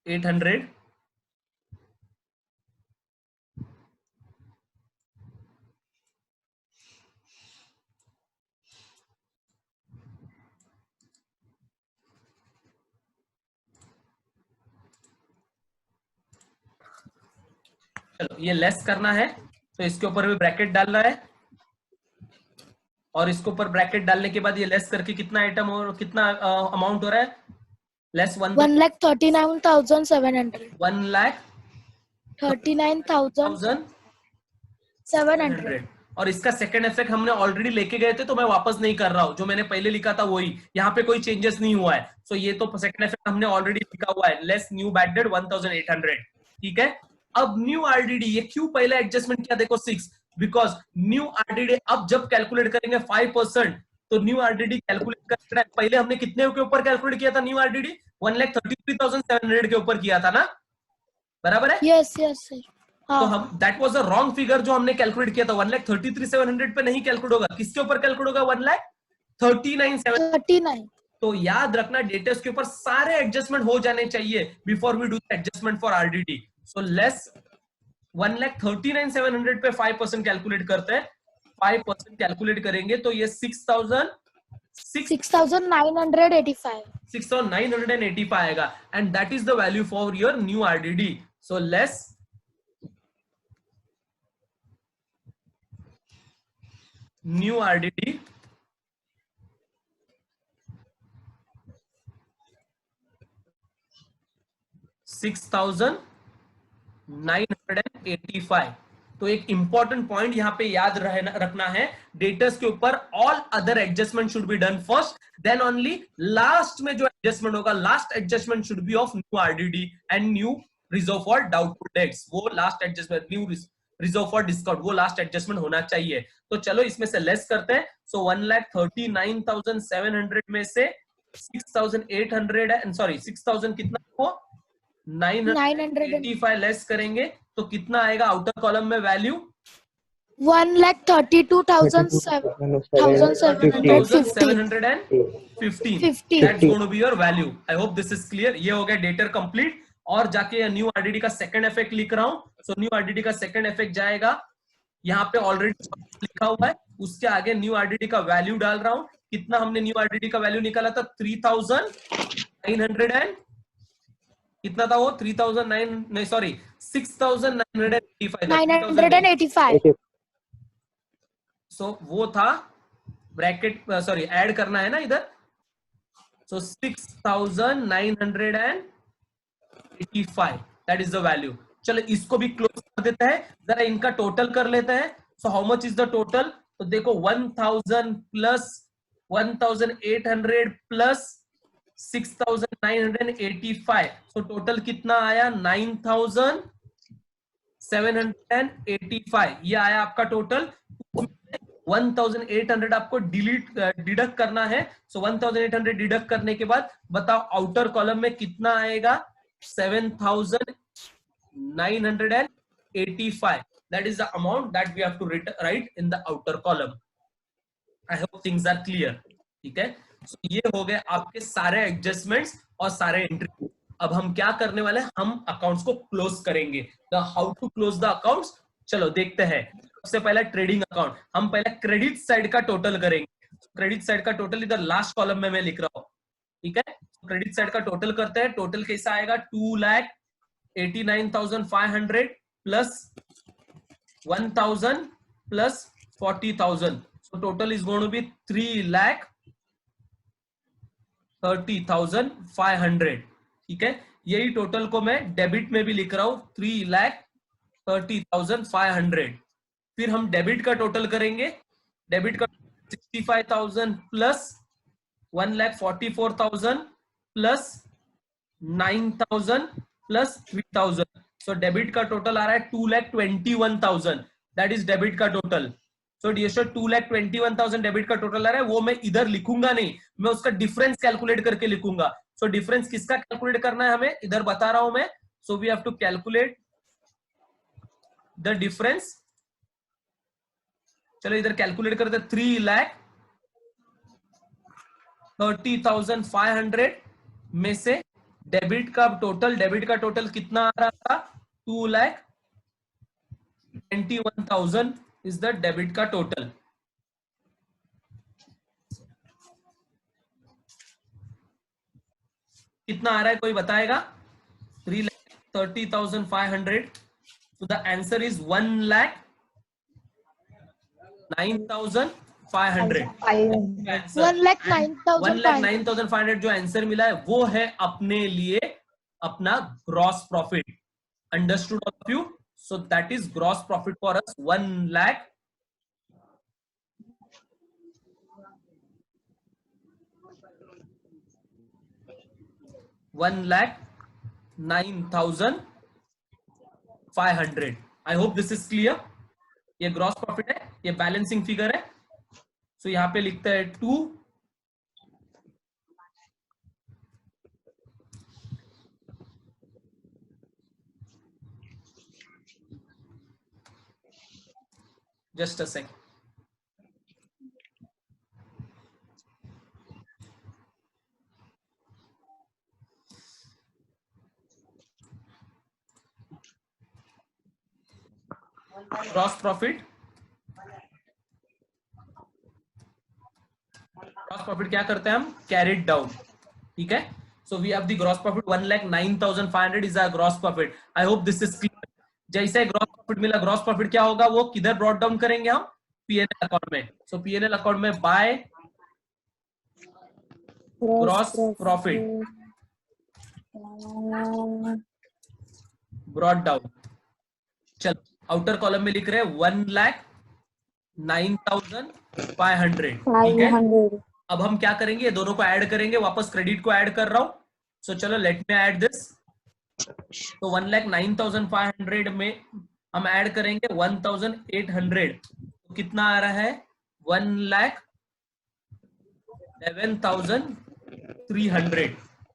800 चलो ये लेस करना है तो इसके ऊपर भी ब्रैकेट डालना है और इसके ऊपर ब्रैकेट डालने के बाद ये लेस करके कितना आइटम और कितना अमाउंट हो रहा है? लेस 1,39,700. 1,39,700. 39,700. और इसका सेकंड इफेक्ट हमने ऑलरेडी लेके गए थे, तो मैं वापस नहीं कर रहा हूं, जो मैंने पहले लिखा था वही, यहाँ पे कोई चेंजेस नहीं हुआ है। सो ये तो सेकंड इफेक्ट हमने ऑलरेडी लिखा हुआ है, लेस न्यू बैड डेट 1800। ठीक है, अब न्यू आरडीडी, ये क्यों पहले एडजस्टमेंट किया देखो 6, बिकॉज न्यू आरडीडी अब जब कैलकुलेट करेंगे 5%, तो न्यू आरडीडी कैलकुलेट करना है। पहले हमने कितने के ऊपर कैलकुलेट किया था न्यू आरडीडी? 1,33,700 के ऊपर किया था ना, बराबर है? Yes yes sir. तो हम that was a wrong figure जो हमने कैलकुलेट किया था। 1,33,700 पे नहीं कैलकुलेट होगा, किसके ऊपर कैलकुलेट होगा? 1,39,700। 39। तो याद रखना डेटर्स के ऊपर सारे एडजस्टमेंट हो जाने चाहिए before we do the adjustment for RDD. So less 1,39,700 पे 5% कैलकुलेट करते हैं। 5% कैलकुलेट करेंगे तो ये 6,985। 6,985 आएगा, and that is the value for your new RDD. So less new RDD $6,985। तो एक इंपॉर्टेंट पॉइंट यहां पे याद रखना है, डेटर्स के ऊपर all other adjustment should be done first, then only last में जो एडजस्टमेंट होगा, last adjustment should be of new RDD and new reserve for doubtful debts. वो last adjustment, new reserve for discount, वो last adjustment होना चाहिए। तो चलो इसमें से लेस करते हैं। सो 1,39,700 में से 6,000 कितना हो, 985 लेस करेंगे तो कितना आएगा आउटर कॉलम में value? 1,32,750. That's going to be your value. I hope this is clear. ये हो गया डेटर कंप्लीट। और जाके न्यू आरडीडी का सेकंड इफेक्ट लिख रहा हूं। सो न्यू आरडीडी का सेकंड इफेक्ट जाएगा, यहाँ पे ऑलरेडी लिखा हुआ है, उसके आगे न्यू आरडीडी का वैल्यू डाल रहा हूं। कितना हमने न्यू आरडीडी का वैल्यू निकाला था? 3,900 एंड कितना था वो? 6,985। सो वो था ब्रैकेट, सॉरी ऐड करना है ना इधर। सो 6,985 दैट इज द वैल्यू। चलो इसको भी क्लोज कर देते हैं, जरा इनका टोटल कर लेते हैं। So how much is the total? तो देखो 1,000 प्लस 1,800 प्लस 6,985, सो टोटल कितना आया? 9,785। ये आया आपका टोटल। 1,800 आपको डिडक्ट करना है। सो 1,800 डिडक्ट करने के बाद बताओ आउटर कॉलम में कितना आएगा? 7,985। That is the amount that we have to write in the outer column. I hope things are clear. ठीक है, so, ये हो गए आपके सारे एडजस्टमेंट्स और सारे एंट्री। अब हम क्या करने वाले हैं? हम अकाउंट्स को क्लोज करेंगे। The how to close the accounts, चलो देखते हैं। सबसे पहला ट्रेडिंग अकाउंट, हम पहले क्रेडिट साइड का टोटल करेंगे। क्रेडिट साइड का टोटल इधर लास्ट कॉलम में मैं लिख रहा हूं। ठीक है, क्रेडिट साइड का टोटल करते हैं। टोटल कैसा आएगा? 2,89,500 plus 1,000 plus 40,000। So total is going to be 3,30,500। ठीक है, यही टोटल को मैं डेबिट में भी लिख रहा हूं, 3,30,500। फिर हम डेबिट का टोटल करेंगे। डेबिट का 65,000 plus 1,44,000 plus 9,000 plus 3,000। So debit का टोटल आ रहा है 2,21,000। दैट इज डेबिट का total. So dear student 2,21,000 debit का टोटल आ रहा है। वो मैं इधर लिखूंगा नहीं, मैं उसका डिफरेंस कैलकुलेट करके लिखूंगा। सो डिफरेंस किसका कैलकुलेट करना है हमें? इधर बता रहा हूं मैं। So we have to calculate the difference. चलो इधर कैलकुलेट करते। 3,30,500 में से डेबिट का टोटल कितना आ रहा था? 2,21,000 इज द डेबिट का टोटल। कितना आ रहा है कोई बताएगा? 3,30,500। So the answer is 1,09,500। 1,09,500 जो आंसर मिला है वो है अपने लिए अपना gross profit. Understood of you? So that is gross profit for us 1,09,500। 1,09,500. I hope this is clear. ये ग्रॉस प्रॉफिट है, ये बैलेंसिंग फिगर है. सो यहाँ पे लिखता है 2. Just a second. Gross profit. Gross profit क्या करते हैं हम? Carry it down. ठीक है? So we have the gross profit 1,09,500 is our gross profit. I hope this is clear. जैसे ग्रॉस प्रॉफिट मिला, ग्रॉस प्रॉफिट क्या होगा, वो किधर ब्रॉट डाउन करेंगे हम? पीएनएल अकाउंट में. सो पीएनएल अकाउंट में by gross profit brought down. चलो आउटर कॉलम में लिख रहे हैं 1,09,500. ठीक है. अब हम क्या करेंगे, ये दोनों को ऐड करेंगे, वापस क्रेडिट को ऐड कर रहा हूं. सो चलो लेट मी ऐड दिस. तो 1,09,500 में हम ऐड करेंगे 1,800. तो कितना आ रहा है? 1,11,300.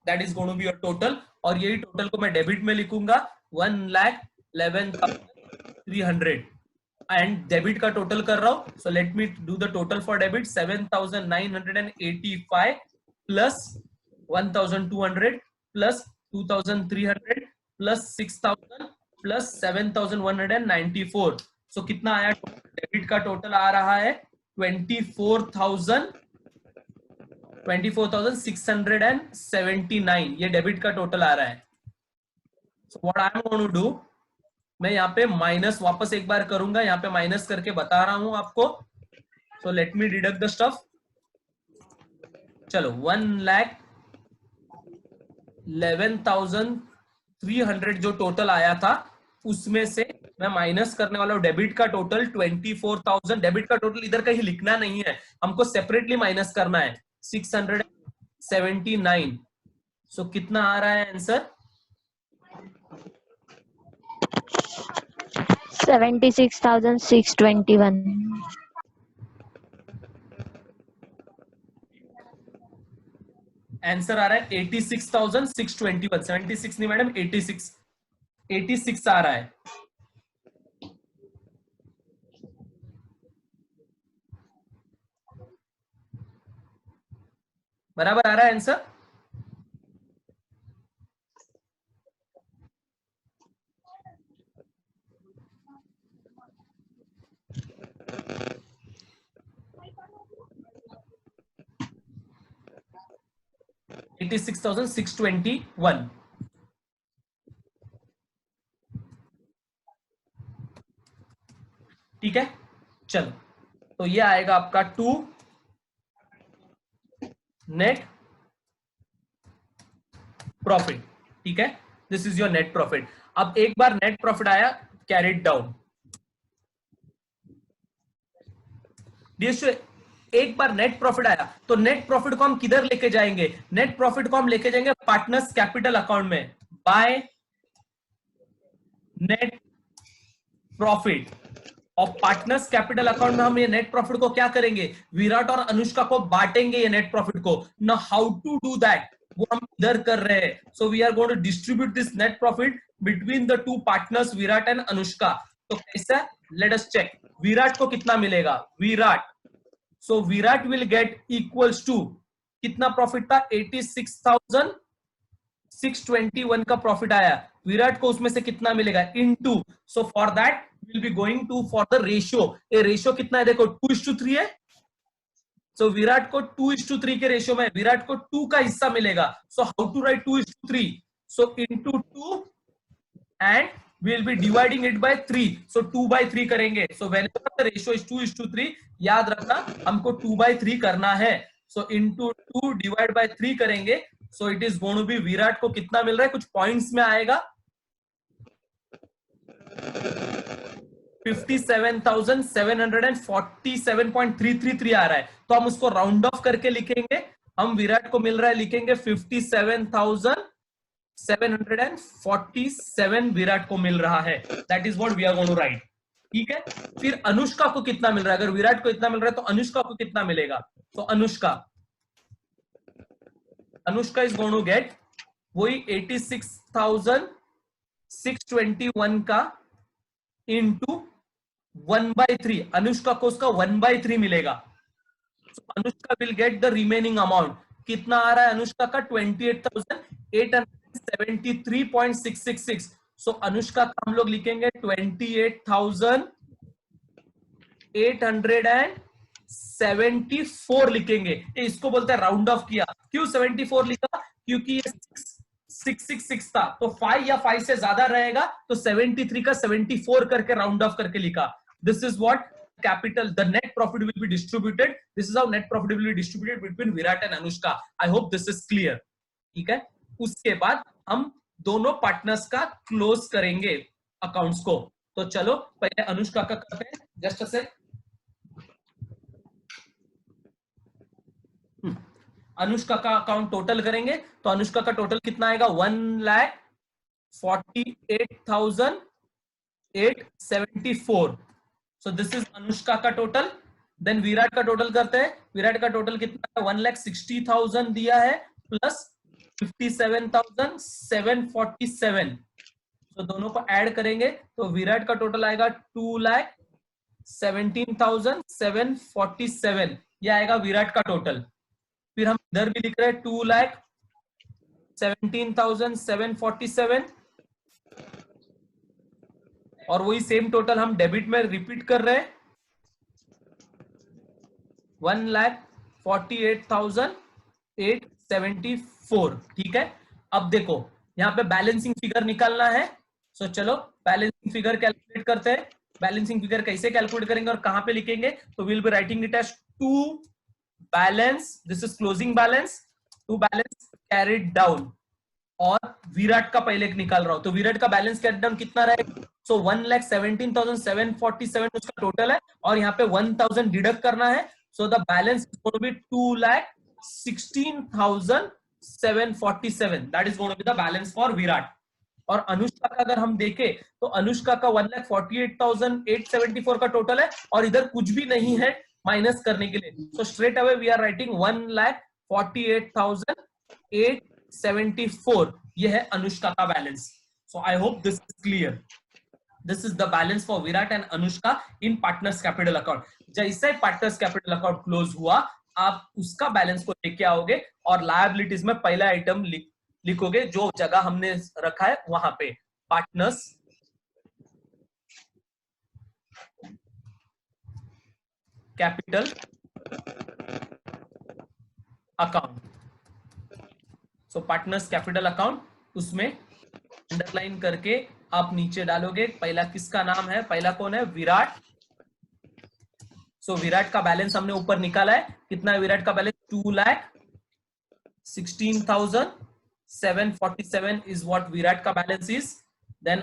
That is going to be your total. और यही टोटल को मैं डेबिट में लिखूंगा 1,11,300. एंड डेबिट का टोटल कर रहा हूं. So let me do the total for debit. 7,985 plus 1,200 plus 2,300 plus 6,000 plus 7,194. सो कितना आया? डेबिट का टोटल आ रहा है 24,679. ये डेबिट का टोटल आ रहा है. So what I am going to do, मैं यहाँ पे माइनस वापस एक बार करूंगा. यहाँ पे माइनस करके बता रहा हूं आपको. So let me deduct the stuff. चलो 1,11,300 जो टोटल आया था उसमें से मैं माइनस करने वाला हूं डेबिट का टोटल 24,000. डेबिट का टोटल इधर कहीं लिखना नहीं है, हमको सेपरेटली माइनस करना है. 679. सो कितना आ रहा है आंसर? 76,621. आंसर आ रहा है 86,621. 76 नहीं मैडम, 86 आ रहा है. बराबर आ रहा है आंसर. $86,621. ठीक है. चलो तो ये आएगा आपका 2 नेट प्रॉफिट. ठीक है, this is your net profit. अब एक बार नेट प्रॉफिट आया, कैरिड डाउन. एक बार नेट प्रॉफिट आया तो नेट प्रॉफिट को हम किधर लेके जाएंगे? नेट प्रॉफिट को हम लेके जाएंगे पार्टनर्स कैपिटल अकाउंट में. By net profit. और पार्टनर्स कैपिटल अकाउंट में हम ये नेट प्रॉफिट को क्या करेंगे? विराट और अनुष्का को बांटेंगे ये नेट प्रॉफिट को. Now how to do that, वो हम इधर कर रहे हैं. So we are going to distribute this net profit between the two partners Virat and Anushka. तो कैसा? Let us check. विराट को कितना मिलेगा? Virat, so Virat will get equals to, कितना प्रॉफिट था? 86,621 का प्रॉफिट आया. विराट को उसमें से कितना मिलेगा? Into. So for that will be going to for the ratio. ये रेशियो कितना है? देखो 2:3 है. सो विराट को 2:3 के रेशियो में विराट को 2 का हिस्सा मिलेगा. So how to write 2:3? So into 2 and we'll be dividing it by 3. so 2/3 करेंगे. so whenever the ratio is 2:3, याद रखना हमको 2/3 करना है. so into 2 divide by 3 करेंगे. so it is going to be, Virat को कितना मिल रहा है? कुछ पॉइंट्स में आएगा 57,747.333 आ रहा है, तो हम उसको राउंड ऑफ करके लिखेंगे. हम विराट को मिल रहा है, लिखेंगे 57,747 विराट को मिल रहा है. That is what we are going to write. ठीक है. फिर अनुष्का को कितना मिल रहा है? अगर विराट को इतना मिल रहा है तो अनुष्का को कितना मिलेगा? तो Anushka is going to get वही 86,621 का इंटू 1/3. अनुष्का को उसका 1/3 मिलेगा. so, Anushka will get the remaining amount. कितना आ रहा है अनुष्का का? 28,873.666. सो अनुष्का का हम लोग लिखेंगे 28,874 लिखेंगे. इसको बोलते हैं राउंड ऑफ किया. क्यों 74 लिखा? क्योंकि ये 666 था, तो 5 या 5 से ज्यादा रहेगा, तो 73 का 74 करके राउंड ऑफ करके लिखा. This is what capital, the net profit will be distributed. This is how net profit will be distributed between Virat and Anushka. I hope this is clear. ठीक है. उसके बाद हम दोनों पार्टनर्स का क्लोज करेंगे अकाउंट्स को. तो चलो पहले अनुष्का का करते हैं. जस्ट से अनुष्का का अकाउंट टोटल करेंगे. तो अनुष्का का टोटल कितना आएगा? 1,48,874. So this is अनुष्का का टोटल. देन विराट का टोटल करते हैं. विराट का टोटल कितना है? 1,60,000 दिया है प्लस 57,747. तो दोनों को ऐड करेंगे तो विराट का टोटल आएगा 2,17,747. ये आएगा विराट का टोटल. फिर हम इधर भी लिख रहे हैं 2,17,747 और वही सेम टोटल हम डेबिट में रिपीट कर रहे हैं 1,48,874. ठीक है. अब देखो यहाँ पे बैलेंसिंग फिगर निकालना है. सो चलो बैलेंसिंग फिगर कैलकुलेट करते हैं. बैलेंसिंग फिगर कैसे कैलकुलेट करेंगे और कहां पे लिखेंगे? तो will be writing it as to balance. This is closing balance. To balance carried down. और विराट का पहले निकाल रहा हूं. तो विराट का बैलेंस कैरिड डाउन कितना रहेगा? सो 1,17,747 उसका टोटल है और यहाँ पे 1,000 डिडक्ट करना है. So the balance is going to be 2,16,747. That is going to be the balance for Virat. और अनुष्का का अगर हम देखें तो अनुष्का का 1,48,874 का टोटल है और इधर कुछ भी नहीं है माइनस करने के लिए. So straight away we are writing 1,48,874. ये है अनुष्का का balance. So I hope this is clear. This is the balance for Virat and Anushka in partners capital account. जैसे partners capital account close हुआ, आप उसका बैलेंस को लेके आओगे और लायबिलिटीज में पहला आइटम लिखोगे जो जगह हमने रखा है वहां पे. Partners capital account. So partners capital account, उसमें अंडरलाइन करके आप नीचे डालोगे. पहला किसका नाम है? पहला कौन है? विराट. सो विराट का बैलेंस हमने ऊपर निकाला है. कितना है विराट का बैलेंस? 2,16,747 इज व्हाट विराट का बैलेंस इज. देन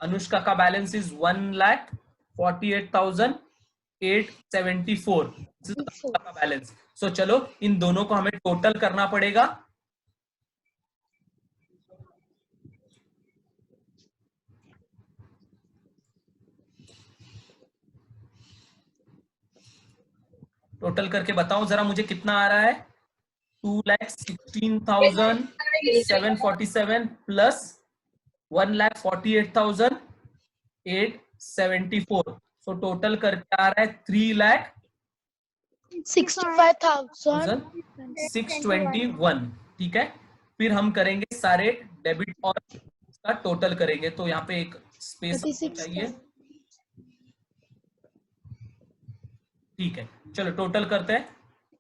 अनुष्का का बैलेंस इज 1,48,874 का बैलेंस. सो चलो इन दोनों को हमें टोटल करना पड़ेगा. टोटल करके बताओ जरा मुझे कितना आ रहा है? 2,16,747 प्लस 1,48,874. सो टोटल करके आ रहा है 3,65,621. ठीक है. फिर हम करेंगे सारे डेबिट और का टोटल करेंगे. तो यहाँ पे एक स्पेस चाहिए. ठीक है. चलो टोटल करते हैं.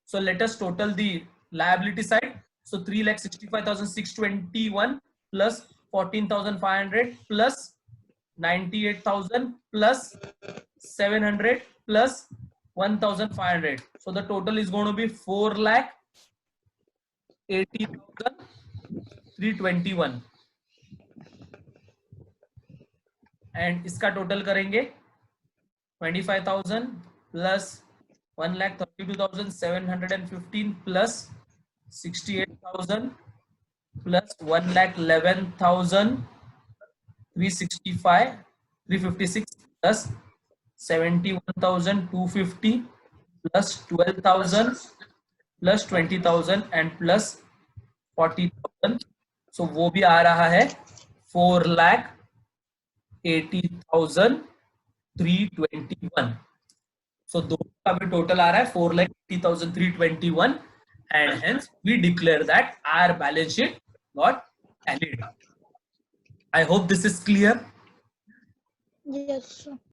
सो let us total the liability side. So 3,65,621 plus 14,500 plus 98,000 plus 700 plus 1,500. So the total is going to be 4,80,321. And इसका टोटल करेंगे 25,000 plus 1,32,715 plus 68,000 plus 1,11,356 plus 71,250 plus 12,000 plus 20,000 and plus 40,000. सो वो भी आ रहा है 4,80,321. सो दोनों का भी टोटल आ रहा है 4,80,321 and hence we declare that our balance sheet got tallied. I hope this is clear. Yes, sir.